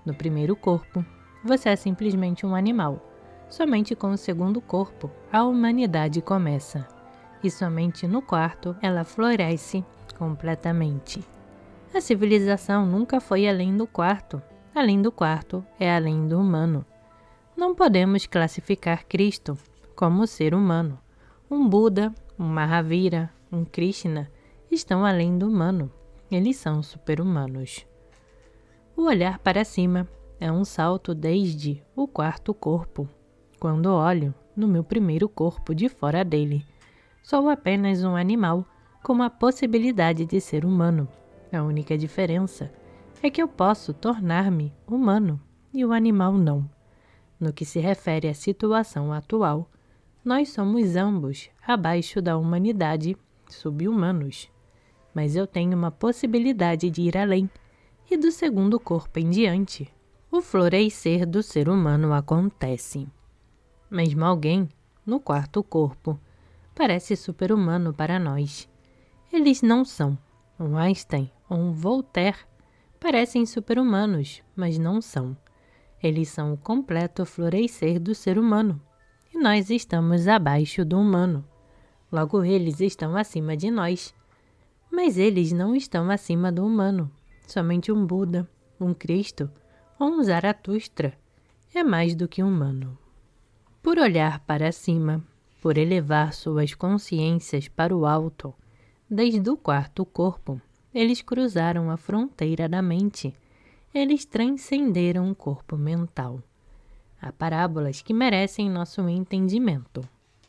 No primeiro corpo, você é simplesmente um animal. Somente com o 2º corpo, a humanidade começa. E somente no 4º, ela floresce completamente. A civilização nunca foi além do 4º. Além do 4º é além do humano. Não podemos classificar Cristo como ser humano. Um Buda, um Mahavira, um Krishna estão além do humano. Eles são super-humanos. O olhar para cima é um salto desde o 4º corpo. Quando olho no meu primeiro corpo de fora dele, sou apenas um animal com a possibilidade de ser humano. A única diferença é que eu posso tornar-me humano e o animal não. No que se refere à situação atual, nós somos ambos abaixo da humanidade, sub-humanos. Mas eu tenho uma possibilidade de ir além, e do 2º corpo em diante, o florescer do ser humano acontece. Mesmo alguém, no 4º corpo, parece super-humano para nós. Eles não são. Um Einstein ou um Voltaire parecem super-humanos, mas não são. Eles são o completo florescer do ser humano, e nós estamos abaixo do humano. Logo, eles estão acima de nós. Mas eles não estão acima do humano. Somente um Buda, um Cristo ou um Zaratustra é mais do que humano. Por olhar para cima, por elevar suas consciências para o alto, desde o 4º corpo, eles cruzaram a fronteira da mente. Eles transcenderam o corpo mental. Há parábolas que merecem nosso entendimento.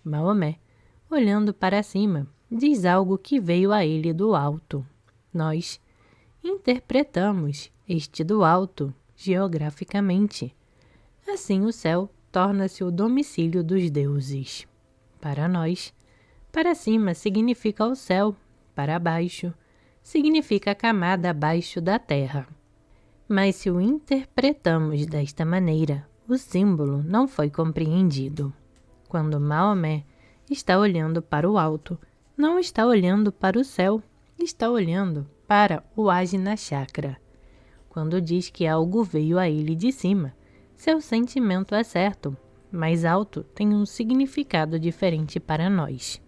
Maomé, olhando para cima, diz algo que veio a ele do alto. Nós interpretamos este do alto geograficamente. Assim o céu torna-se o domicílio dos deuses. Para nós, para cima significa o céu, para baixo significa a camada abaixo da terra. Mas se o interpretamos desta maneira, o símbolo não foi compreendido. Quando Maomé está olhando para o alto, não está olhando para o céu, está olhando para o Ajna Chakra. Quando diz que algo veio a ele de cima, seu sentimento é certo, mas alto tem um significado diferente para nós.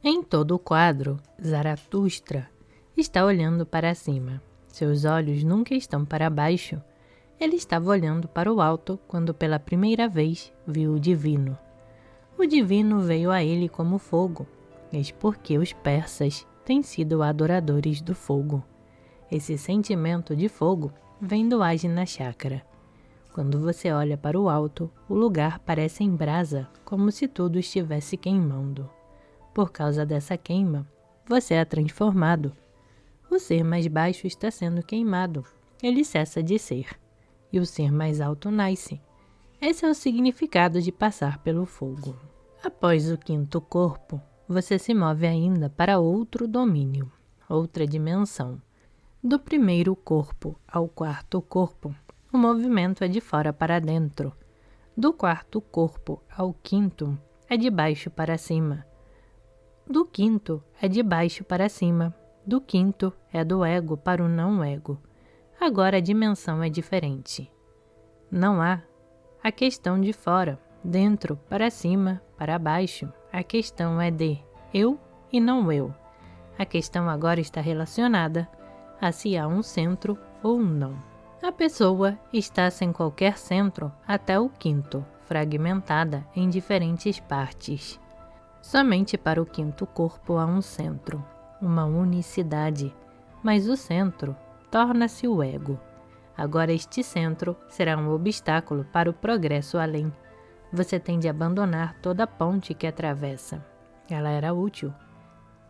Em todo o quadro, Zaratustra está olhando para cima. Seus olhos nunca estão para baixo. Ele estava olhando para o alto quando pela primeira vez viu o divino. O divino veio a ele como fogo, eis porque os persas têm sido adoradores do fogo. Esse sentimento de fogo vem do Ajna Chakra. Quando você olha para o alto, o lugar parece em brasa, como se tudo estivesse queimando. Por causa dessa queima, você é transformado. O ser mais baixo está sendo queimado. Ele cessa de ser. E o ser mais alto nasce. Esse é o significado de passar pelo fogo. Após o 5º corpo, você se move ainda para outro domínio, outra dimensão. Do primeiro corpo ao 4º corpo, o movimento é de fora para dentro. Do 4º corpo ao 5º, é de baixo para cima. Do quinto é de baixo para cima. Do quinto é do ego para o não-ego. Agora a dimensão é diferente. Não há a questão de fora, dentro, para cima, para baixo. A questão é de eu e não eu. A questão agora está relacionada a se há um centro ou não. A pessoa está sem qualquer centro até o quinto, fragmentada em diferentes partes. Somente para o quinto corpo há um centro, uma unicidade, mas o centro torna-se o ego. Agora este centro será um obstáculo para o progresso além. Você tem de abandonar toda a ponte que atravessa. Ela era útil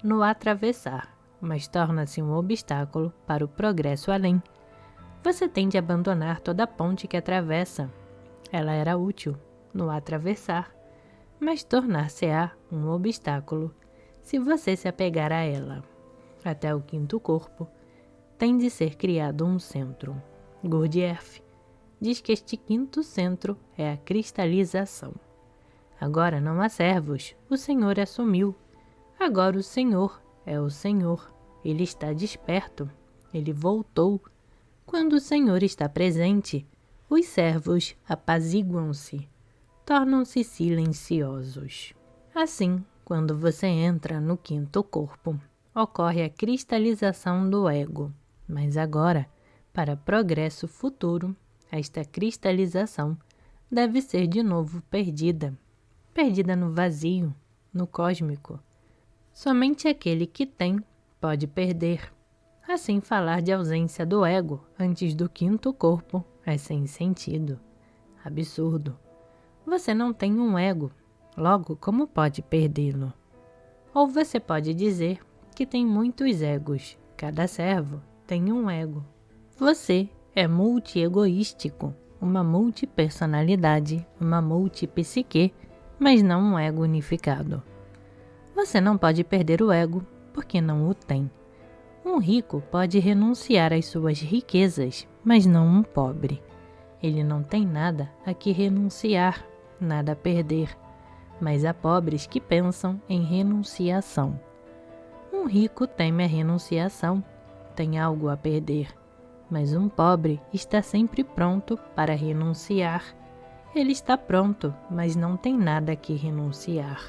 no atravessar, mas torna-se um obstáculo para o progresso além. Você tem de abandonar toda a ponte que atravessa. Ela era útil no atravessar, mas tornar-se-á um obstáculo se você se apegar a ela. Até o quinto corpo tem de ser criado um centro. Gurdjieff diz que este quinto centro é a cristalização. Agora não há servos, o Senhor assumiu. Agora o Senhor é o Senhor. Ele está desperto, ele voltou. Quando o Senhor está presente, os servos apaziguam-se, tornam-se silenciosos. Assim, quando você entra no quinto corpo, ocorre a cristalização do ego. Mas agora, para progresso futuro, esta cristalização deve ser de novo perdida. Perdida no vazio, no cósmico. Somente aquele que tem pode perder. Assim, falar de ausência do ego antes do quinto corpo é sem sentido. Absurdo. Você não tem um ego, logo como pode perdê-lo? Ou você pode dizer que tem muitos egos, cada servo tem um ego. Você é multi-egoístico, uma multipersonalidade, uma multipsique, mas não um ego unificado. Você não pode perder o ego porque não o tem. Um rico pode renunciar às suas riquezas, mas não um pobre. Ele não tem nada a que renunciar, nada a perder, mas há pobres que pensam em renunciação. Um rico teme a renunciação, tem algo a perder, mas um pobre está sempre pronto para renunciar. Ele está pronto, mas não tem nada a que renunciar.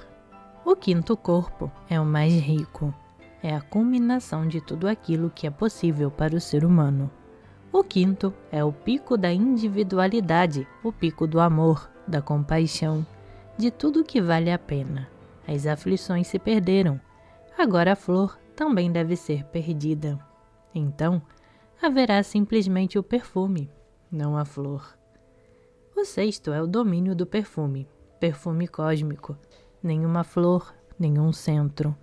O quinto corpo é o mais rico. É a culminação de tudo aquilo que é possível para o ser humano. O quinto é o pico da individualidade, o pico do amor, da compaixão, de tudo que vale a pena. As aflições se perderam. Agora a flor também deve ser perdida. Então, haverá simplesmente o perfume, não a flor. O sexto é o domínio do perfume, perfume cósmico. Nenhuma flor, nenhum centro.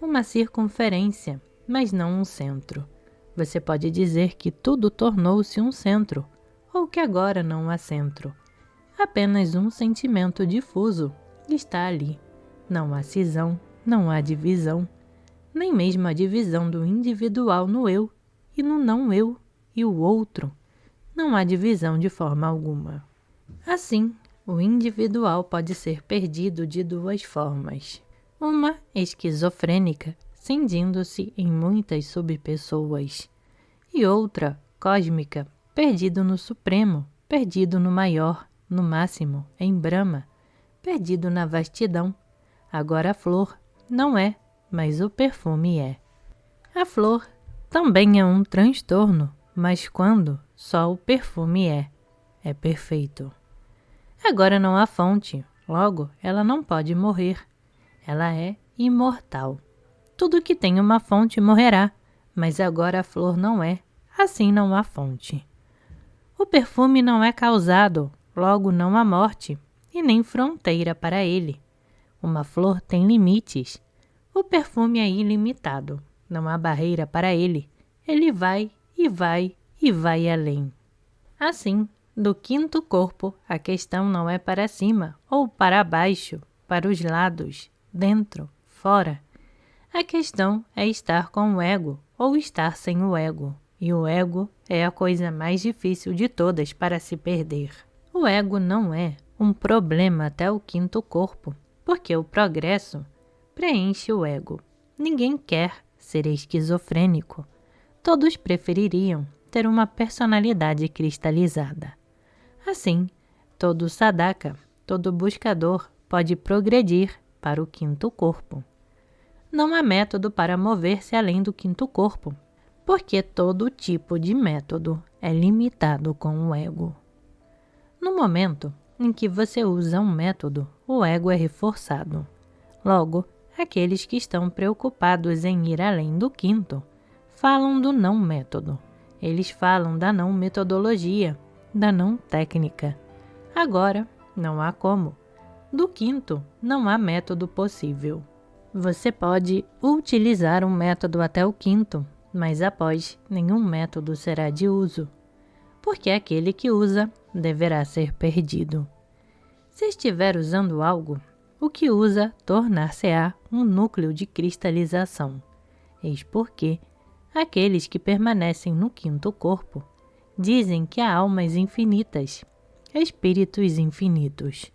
Uma circunferência, mas não um centro. Você pode dizer que tudo tornou-se um centro, ou que agora não há centro. Apenas um sentimento difuso está ali. Não há cisão, não há divisão, nem mesmo a divisão do individual no eu e no não eu e o outro. Não há divisão de forma alguma. Assim, o individual pode ser perdido de duas formas. Uma esquizofrênica, cindindo-se em muitas subpessoas, e outra cósmica, perdido no supremo, perdido no maior, no máximo, em Brahma, perdido na vastidão. Agora a flor não é, mas o perfume é. A flor também é um transtorno, mas quando só o perfume é perfeito. Agora não há fonte, logo ela não pode morrer. Ela é imortal. Tudo que tem uma fonte morrerá, mas agora a flor não é, assim não há fonte. O perfume não é causado, logo não há morte, e nem fronteira para ele. Uma flor tem limites. O perfume é ilimitado, não há barreira para ele. Ele vai e vai e vai além. Assim, do quinto corpo, a questão não é para cima ou para baixo, para os lados, dentro, fora. A questão é estar com o ego ou estar sem o ego. E o ego é a coisa mais difícil de todas para se perder. O ego não é um problema até o quinto corpo, porque o progresso preenche o ego. Ninguém quer ser esquizofrênico. Todos prefeririam ter uma personalidade cristalizada. Assim, todo sadhaka, todo buscador pode progredir para o quinto corpo. Não há método para mover-se além do quinto corpo, porque todo tipo de método é limitado com o ego. No momento em que você usa um método, o ego é reforçado. Logo, aqueles que estão preocupados em ir além do quinto falam do não método. Eles falam da não metodologia, da não técnica. Agora, não há como. Do quinto, não há método possível. Você pode utilizar um método até o quinto, mas após, nenhum método será de uso, porque aquele que usa deverá ser perdido. Se estiver usando algo, o que usa tornar-se-á um núcleo de cristalização. Eis porque aqueles que permanecem no quinto corpo dizem que há almas infinitas, espíritos infinitos.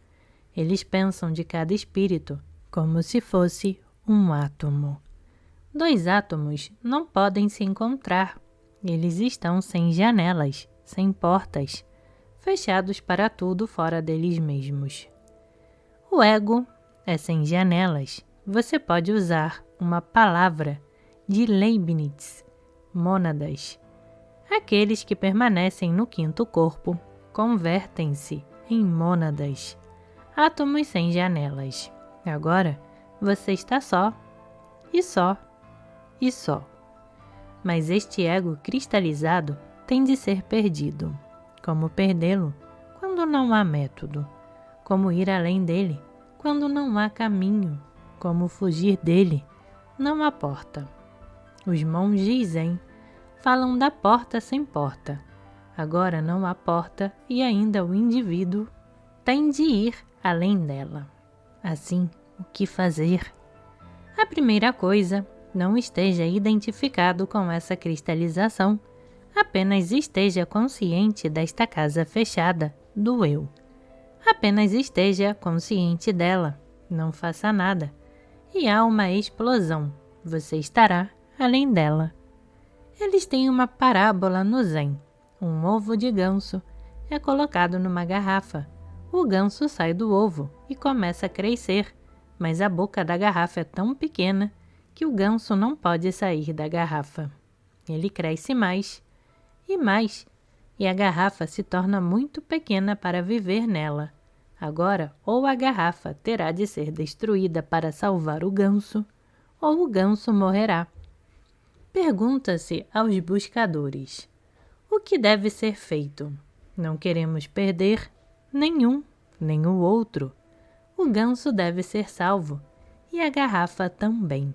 Eles pensam de cada espírito como se fosse um átomo. Dois átomos não podem se encontrar. Eles estão sem janelas, sem portas, fechados para tudo fora deles mesmos. O ego é sem janelas. Você pode usar uma palavra de Leibniz, mônadas. Aqueles que permanecem no quinto corpo convertem-se em mônadas, átomos sem janelas. Agora, você está só, e só, e só. Mas este ego cristalizado tem de ser perdido. Como perdê-lo quando não há método? Como ir além dele quando não há caminho? Como fugir dele? Não há porta. Os monges zen falam da porta sem porta. Agora não há porta e ainda o indivíduo tem de ir além dela. Assim, o que fazer? A primeira coisa, não esteja identificado com essa cristalização. Apenas esteja consciente desta casa fechada, do eu. Apenas esteja consciente dela. Não faça nada. E há uma explosão. Você estará além dela. Eles têm uma parábola no Zen. Um ovo de ganso é colocado numa garrafa. O ganso sai do ovo e começa a crescer, mas a boca da garrafa é tão pequena que o ganso não pode sair da garrafa. Ele cresce mais e mais, e a garrafa se torna muito pequena para viver nela. Agora, ou a garrafa terá de ser destruída para salvar o ganso, ou o ganso morrerá. Pergunta-se aos buscadores: o que deve ser feito? Não queremos perder nenhum, nem o outro. O ganso deve ser salvo, e a garrafa também.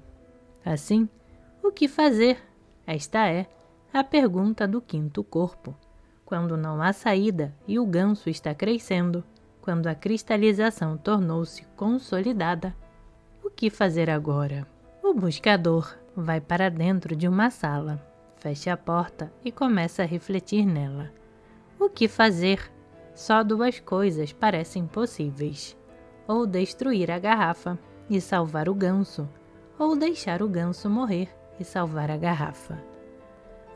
Assim, o que fazer? Esta é a pergunta do quinto corpo. Quando não há saída e o ganso está crescendo, quando a cristalização tornou-se consolidada, o que fazer agora? O buscador vai para dentro de uma sala, fecha a porta e começa a refletir nela. O que fazer? Só duas coisas parecem possíveis: ou destruir a garrafa e salvar o ganso, ou deixar o ganso morrer e salvar a garrafa.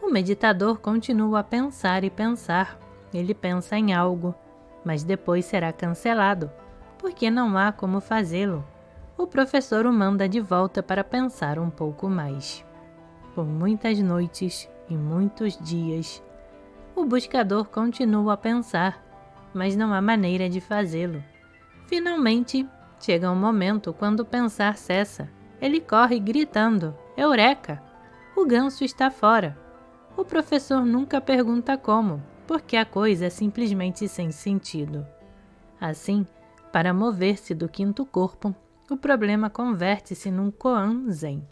O meditador continua a pensar e pensar. Ele pensa em algo, mas depois será cancelado, porque não há como fazê-lo. O professor o manda de volta para pensar um pouco mais. Por muitas noites e muitos dias, o buscador continua a pensar, mas não há maneira de fazê-lo. Finalmente, chega um momento quando o pensar cessa. Ele corre gritando: Eureka! O ganso está fora. O professor nunca pergunta como, porque a coisa é simplesmente sem sentido. Assim, para mover-se do quinto corpo, o problema converte-se num koan zen.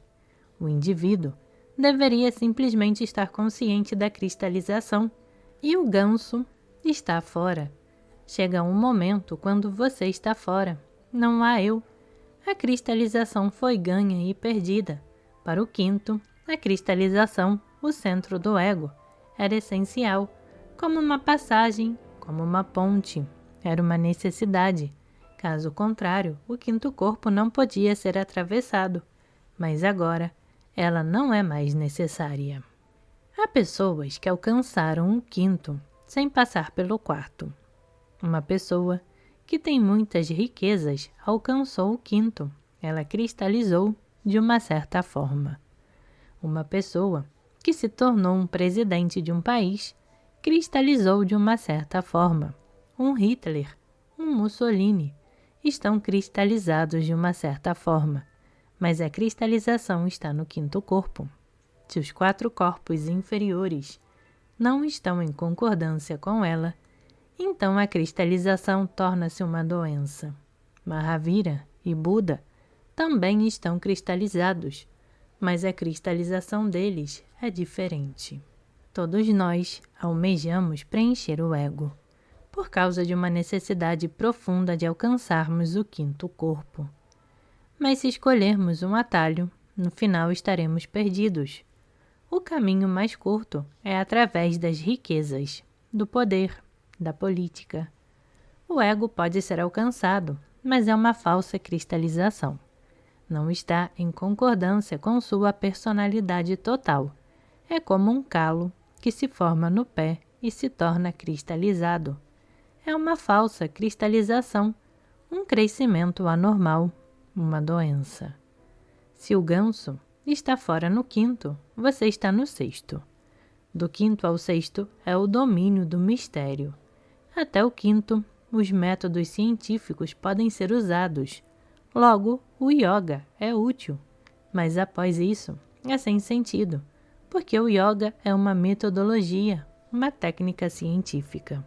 O indivíduo deveria simplesmente estar consciente da cristalização, e o ganso está fora. Chega um momento quando você está fora. Não há eu. A cristalização foi ganha e perdida. Para o quinto, a cristalização, o centro do ego, era essencial, como uma passagem, como uma ponte. Era uma necessidade. Caso contrário, o quinto corpo não podia ser atravessado, mas agora ela não é mais necessária. Há pessoas que alcançaram o quinto sem passar pelo quarto. Uma pessoa que tem muitas riquezas alcançou o quinto. Ela cristalizou de uma certa forma. Uma pessoa que se tornou um presidente de um país cristalizou de uma certa forma. Um Hitler, um Mussolini estão cristalizados de uma certa forma, mas a cristalização está no quinto corpo. Se os 4 corpos inferiores não estão em concordância com ela, então a cristalização torna-se uma doença. Mahavira e Buda também estão cristalizados, mas a cristalização deles é diferente. Todos nós almejamos preencher o ego, por causa de uma necessidade profunda de alcançarmos o quinto corpo. Mas se escolhermos um atalho, no final estaremos perdidos. O caminho mais curto é através das riquezas, do poder, da política. O ego pode ser alcançado, mas é uma falsa cristalização. Não está em concordância com sua personalidade total. É como um calo que se forma no pé e se torna cristalizado. É uma falsa cristalização, um crescimento anormal, uma doença. Se o ganso está fora no quinto, você está no sexto. Do quinto ao sexto é o domínio do mistério. Até o quinto, os métodos científicos podem ser usados. Logo, o yoga é útil. Mas após isso, é sem sentido, porque o yoga é uma metodologia, uma técnica científica.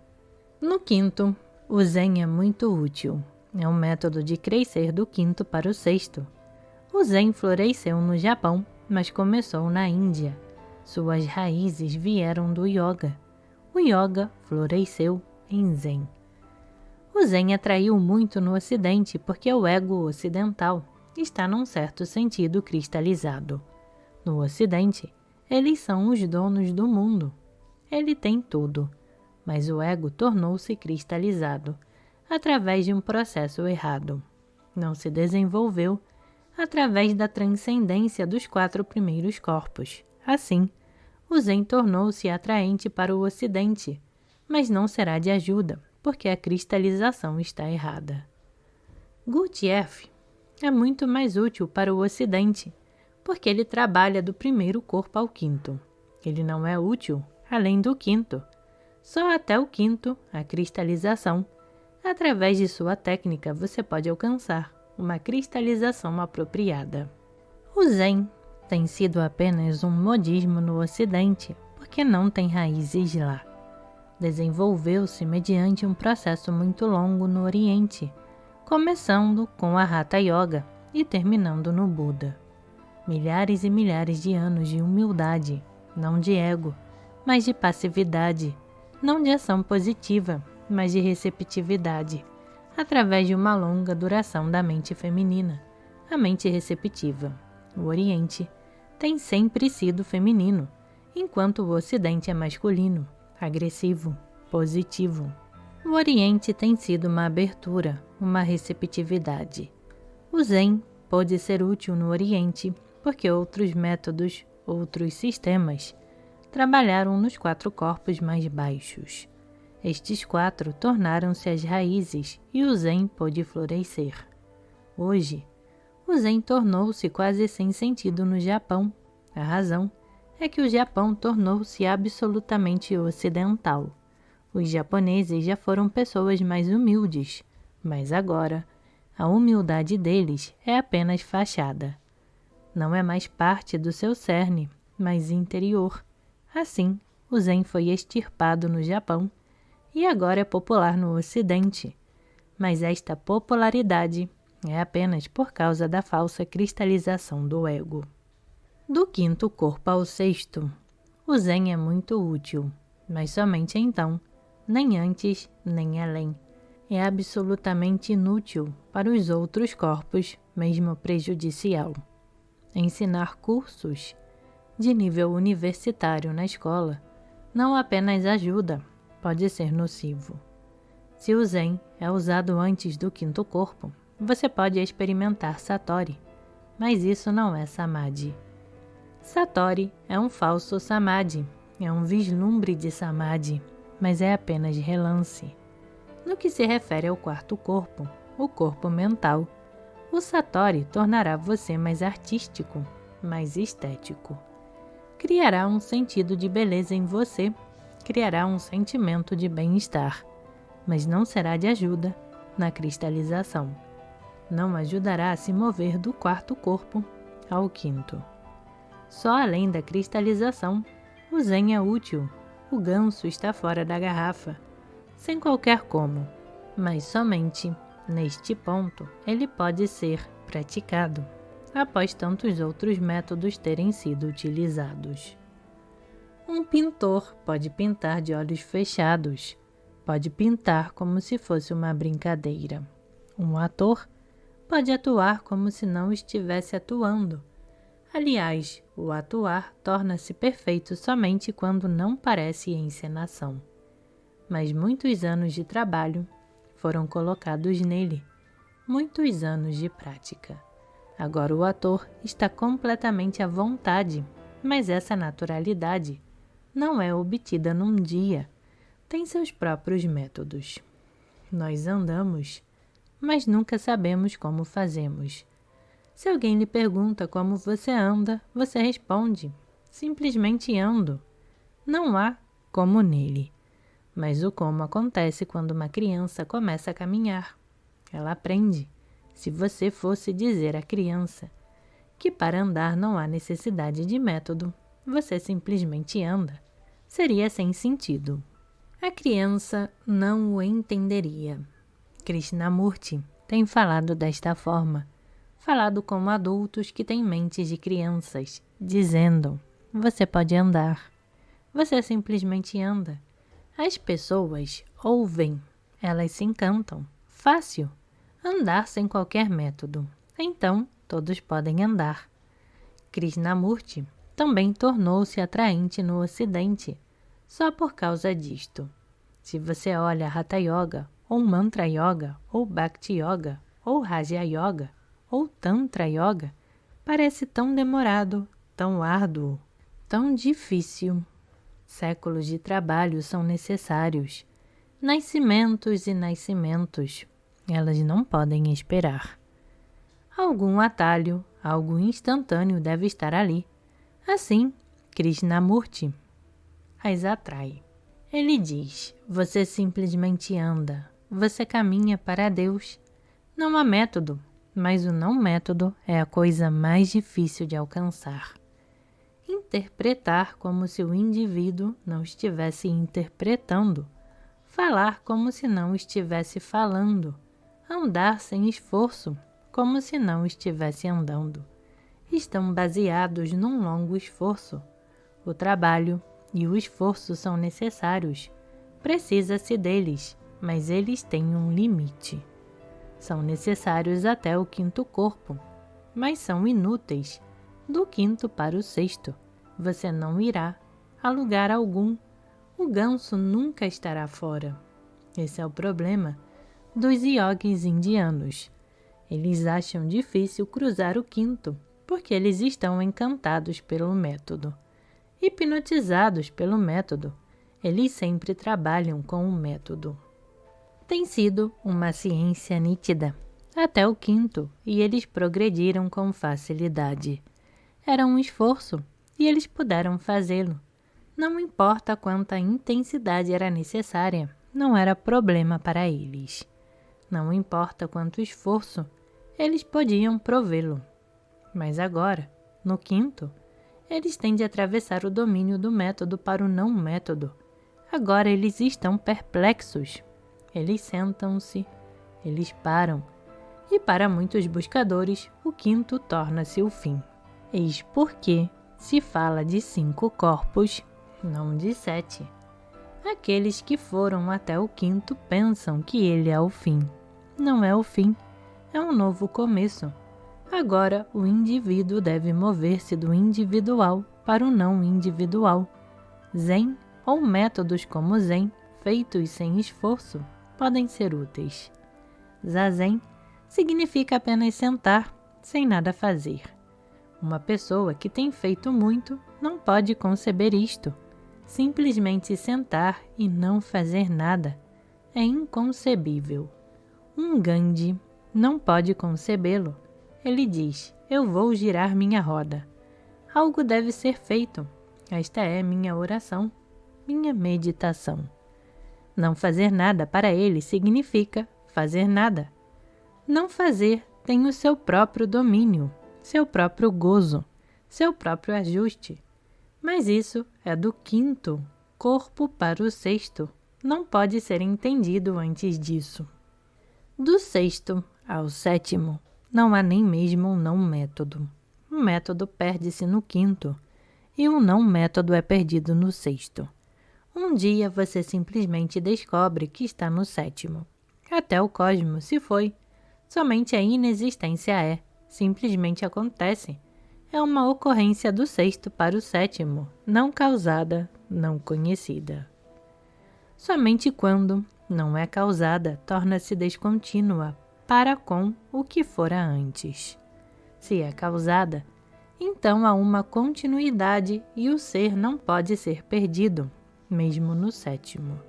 No quinto, o Zen é muito útil. É um método de crescer do quinto para o sexto. O Zen floresceu no Japão, mas começou na Índia. Suas raízes vieram do yoga. O yoga floresceu em Zen. O Zen atraiu muito no Ocidente porque o ego ocidental está num certo sentido cristalizado. No Ocidente, eles são os donos do mundo. Ele tem tudo. Mas o ego tornou-se cristalizado através de um processo errado. Não se desenvolveu através da transcendência dos 4 primeiros corpos. Assim, o Zen tornou-se atraente para o Ocidente, mas não será de ajuda, porque a cristalização está errada. Gurdjieff é muito mais útil para o Ocidente, porque ele trabalha do primeiro corpo ao quinto. Ele não é útil além do quinto. Só até o quinto, a cristalização. Através de sua técnica, você pode alcançar uma cristalização apropriada. O Zen tem sido apenas um modismo no Ocidente, porque não tem raízes lá. Desenvolveu-se mediante um processo muito longo no Oriente, começando com a Hatha Yoga e terminando no Buda. Milhares e milhares de anos de humildade, não de ego, mas de passividade, não de ação positiva, mas de receptividade, através de uma longa duração da mente feminina, a mente receptiva. O Oriente tem sempre sido feminino, enquanto o Ocidente é masculino, agressivo, positivo. O Oriente tem sido uma abertura, uma receptividade. O Zen pode ser útil no Oriente porque outros métodos, outros sistemas, trabalharam nos 4 corpos mais baixos. Estes 4 tornaram-se as raízes e o Zen pôde florescer. Hoje, o Zen tornou-se quase sem sentido no Japão. A razão é que o Japão tornou-se absolutamente ocidental. Os japoneses já foram pessoas mais humildes, mas agora a humildade deles é apenas fachada. Não é mais parte do seu cerne, mas interior. Assim, o Zen foi extirpado no Japão e agora é popular no Ocidente. Mas esta popularidade é apenas por causa da falsa cristalização do ego. Do 5º corpo ao 6º, o Zen é muito útil, mas somente então, nem antes, nem além. É absolutamente inútil para os outros corpos, mesmo prejudicial. Ensinar cursos de nível universitário na escola não apenas ajuda, pode ser nocivo. Se o Zen é usado antes do quinto corpo, você pode experimentar Satori, mas isso não é Samadhi. Satori é um falso Samadhi, é um vislumbre de Samadhi, mas é apenas relance. No que se refere ao quarto corpo, o corpo mental, o Satori tornará você mais artístico, mais estético. Criará um sentido de beleza em você, criará um sentimento de bem-estar, mas não será de ajuda na cristalização. Não ajudará a se mover do quarto corpo ao quinto. Só além da cristalização, o Zen é útil, o ganso está fora da garrafa, sem qualquer como, mas somente neste ponto ele pode ser praticado, após tantos outros métodos terem sido utilizados. Um pintor pode pintar de olhos fechados, pode pintar como se fosse uma brincadeira. Um ator pode atuar como se não estivesse atuando. Aliás, o atuar torna-se perfeito somente quando não parece encenação. Mas muitos anos de trabalho foram colocados nele, muitos anos de prática. Agora o ator está completamente à vontade, mas essa naturalidade não é obtida num dia, tem seus próprios métodos. Nós andamos, mas nunca sabemos como fazemos. Se alguém lhe pergunta como você anda, você responde, simplesmente ando. Não há como nele. Mas o como acontece quando uma criança começa a caminhar. Ela aprende. Se você fosse dizer à criança que para andar não há necessidade de método, você simplesmente anda, seria sem sentido. A criança não o entenderia. Krishnamurti tem falado desta forma, falado como adultos que têm mentes de crianças, dizendo: você pode andar. Você simplesmente anda. As pessoas ouvem, elas se encantam. Fácil. Andar sem qualquer método. Então, todos podem andar. Krishnamurti também tornou-se atraente no Ocidente, só por causa disto. Se você olha Hatha Yoga, ou Mantra Yoga, ou Bhakti Yoga, ou Raja Yoga, ou Tantra Yoga, parece tão demorado, tão árduo, tão difícil. Séculos de trabalho são necessários. Nascimentos e nascimentos. Elas não podem esperar. Algum atalho, algo instantâneo deve estar ali. Assim, Krishnamurti as atrai. Ele diz: você simplesmente anda, você caminha para Deus. Não há método, mas o não método é a coisa mais difícil de alcançar. Interpretar como se o indivíduo não estivesse interpretando, falar como se não estivesse falando, andar sem esforço, como se não estivesse andando. Estão baseados num longo esforço. O trabalho e o esforço são necessários. Precisa-se deles, mas eles têm um limite. São necessários até o quinto corpo, mas são inúteis. Do quinto para o sexto, você não irá a lugar algum. O ganso nunca estará fora. Esse é o problema dos yogis indianos. Eles acham difícil cruzar o quinto, porque eles estão encantados pelo método. Hipnotizados pelo método, eles sempre trabalham com o método. Tem sido uma ciência nítida até o quinto, e eles progrediram com facilidade. Era um esforço, e eles puderam fazê-lo. Não importa quanta intensidade era necessária, não era problema para eles. Não importa quanto esforço, eles podiam provê-lo. Mas agora, no quinto, eles têm de atravessar o domínio do método para o não método. Agora eles estão perplexos. Eles sentam-se, eles param, e para muitos buscadores, o quinto torna-se o fim. Eis porque se fala de 5 corpos, não de 7. Aqueles que foram até o quinto pensam que ele é o fim. Não é o fim, é um novo começo. Agora o indivíduo deve mover-se do individual para o não individual. Zen ou métodos como Zen, feitos sem esforço, podem ser úteis. Zazen significa apenas sentar, sem nada fazer. Uma pessoa que tem feito muito não pode conceber isto. Simplesmente sentar e não fazer nada é inconcebível. Um Gandhi não pode concebê-lo. Ele diz: eu vou girar minha roda. Algo deve ser feito. Esta é minha oração, minha meditação. Não fazer nada para ele significa fazer nada. Não fazer tem o seu próprio domínio, seu próprio gozo, seu próprio ajuste. Mas isso é do quinto corpo para o sexto. Não pode ser entendido antes disso. Do sexto ao sétimo, não há nem mesmo um não método. O método perde-se no quinto, e o não método é perdido no sexto. Um dia você simplesmente descobre que está no sétimo. Até o cosmos se foi. Somente a inexistência é. Simplesmente acontece. É uma ocorrência do sexto para o sétimo, não causada, não conhecida. Somente quando não é causada, torna-se descontínua para com o que fora antes. Se é causada, então há uma continuidade e o ser não pode ser perdido, mesmo no sétimo.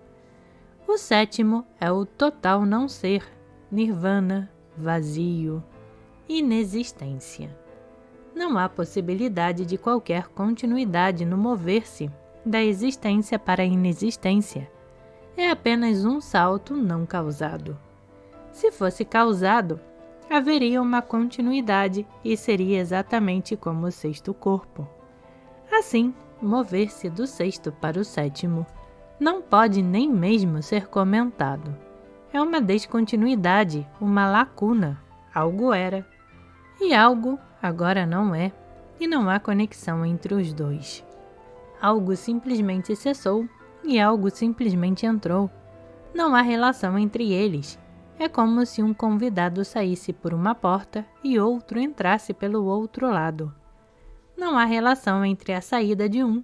O sétimo é o total não ser, nirvana, vazio, inexistência. Não há possibilidade de qualquer continuidade no mover-se da existência para a inexistência. É apenas um salto não causado. Se fosse causado, haveria uma continuidade e seria exatamente como o sexto corpo. Assim, mover-se do sexto para o sétimo não pode nem mesmo ser comentado. É uma descontinuidade, uma lacuna. Algo era e algo agora não é, e não há conexão entre os dois. Algo simplesmente cessou e algo simplesmente entrou. Não há relação entre eles. É como se um convidado saísse por uma porta e outro entrasse pelo outro lado. Não há relação entre a saída de um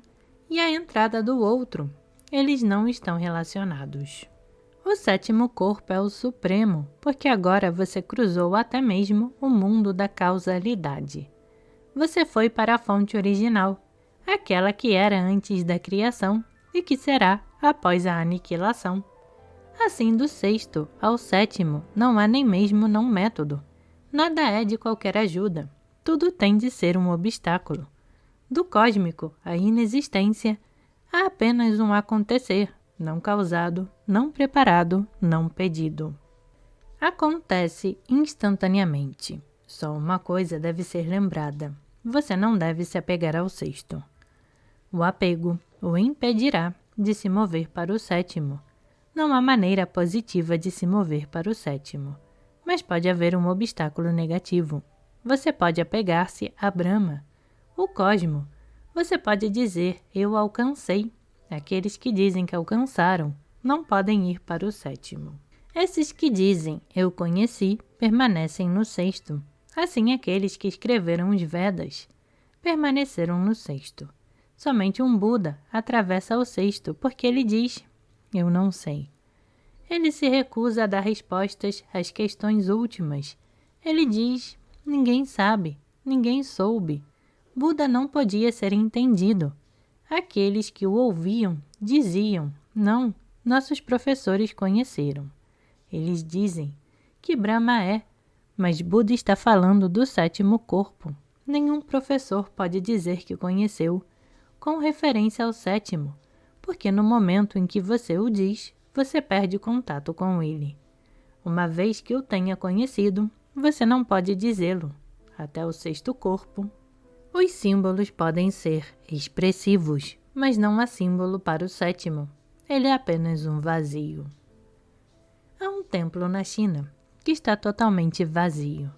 e a entrada do outro. Eles não estão relacionados. O sétimo corpo é o supremo, porque agora você cruzou até mesmo o mundo da causalidade. Você foi para a fonte original, aquela que era antes da criação e que será após a aniquilação. Assim, do sexto ao sétimo, não há nem mesmo não método. Nada é de qualquer ajuda. Tudo tem de ser um obstáculo. Do cósmico à inexistência, há apenas um acontecer, não causado, não preparado, não pedido. Acontece instantaneamente. Só uma coisa deve ser lembrada. Você não deve se apegar ao sexto. O apego o impedirá de se mover para o sétimo. Não há maneira positiva de se mover para o sétimo, mas pode haver um obstáculo negativo. Você pode apegar-se a Brahma, o cosmo. Você pode dizer, eu alcancei. Aqueles que dizem que alcançaram não podem ir para o sétimo. Esses que dizem, eu conheci, permanecem no sexto. Assim, aqueles que escreveram os Vedas permaneceram no sexto. Somente um Buda atravessa o sexto, porque ele diz, eu não sei. Ele se recusa a dar respostas às questões últimas. Ele diz, ninguém sabe, ninguém soube. Buda não podia ser entendido. Aqueles que o ouviam diziam, não, nossos professores conheceram. Eles dizem que Brahma é, mas Buda está falando do sétimo corpo. Nenhum professor pode dizer que conheceu, com referência ao sétimo, porque no momento em que você o diz, você perde contato com ele. Uma vez que o tenha conhecido, você não pode dizê-lo. Até o sexto corpo, os símbolos podem ser expressivos, mas não há símbolo para o sétimo. Ele é apenas um vazio. Há um templo na China que está totalmente vazio.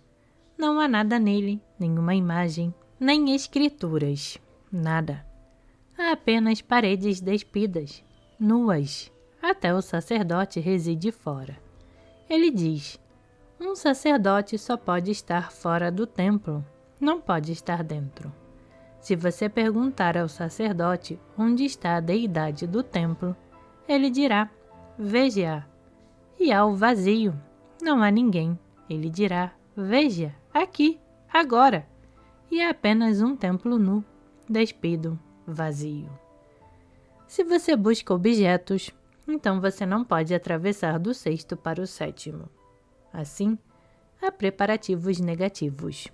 Não há nada nele, nenhuma imagem, nem escrituras, nada. Há apenas paredes despidas, nuas. Até o sacerdote reside fora. Ele diz, um sacerdote só pode estar fora do templo, não pode estar dentro. Se você perguntar ao sacerdote onde está a deidade do templo, ele dirá, veja-a. E ao vazio, não há ninguém. Ele dirá: veja, aqui, agora. E é apenas um templo nu, despido, vazio. Se você busca objetos, então você não pode atravessar do sexto para o sétimo. Assim, há preparativos negativos.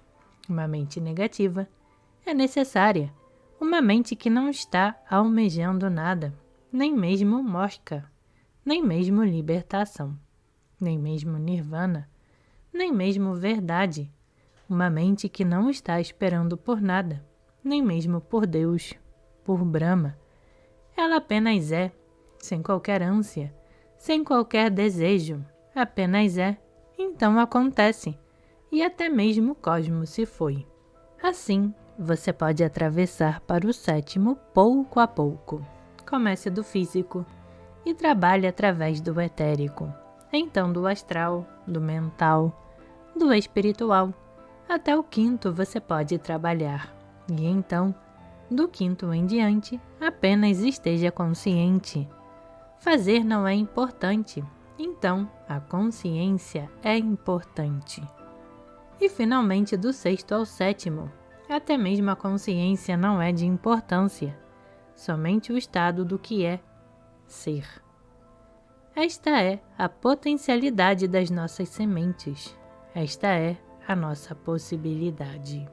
Uma mente negativa é necessária. Uma mente que não está almejando nada, nem mesmo mosca, nem mesmo libertação, nem mesmo nirvana, nem mesmo verdade. Uma mente que não está esperando por nada, nem mesmo por Deus, por Brahma. Ela apenas é, sem qualquer ânsia, sem qualquer desejo, apenas é. Então acontece, e até mesmo o cosmos se foi. Assim, você pode atravessar para o sétimo pouco a pouco. Comece do físico e trabalhe através do etérico, então do astral, do mental, do espiritual. Até o quinto você pode trabalhar, e então, do quinto em diante, apenas esteja consciente. Fazer não é importante, então a consciência é importante. E finalmente do sexto ao sétimo, até mesmo a consciência não é de importância, somente o estado do que é ser. Esta é a potencialidade das nossas sementes, esta é a nossa possibilidade.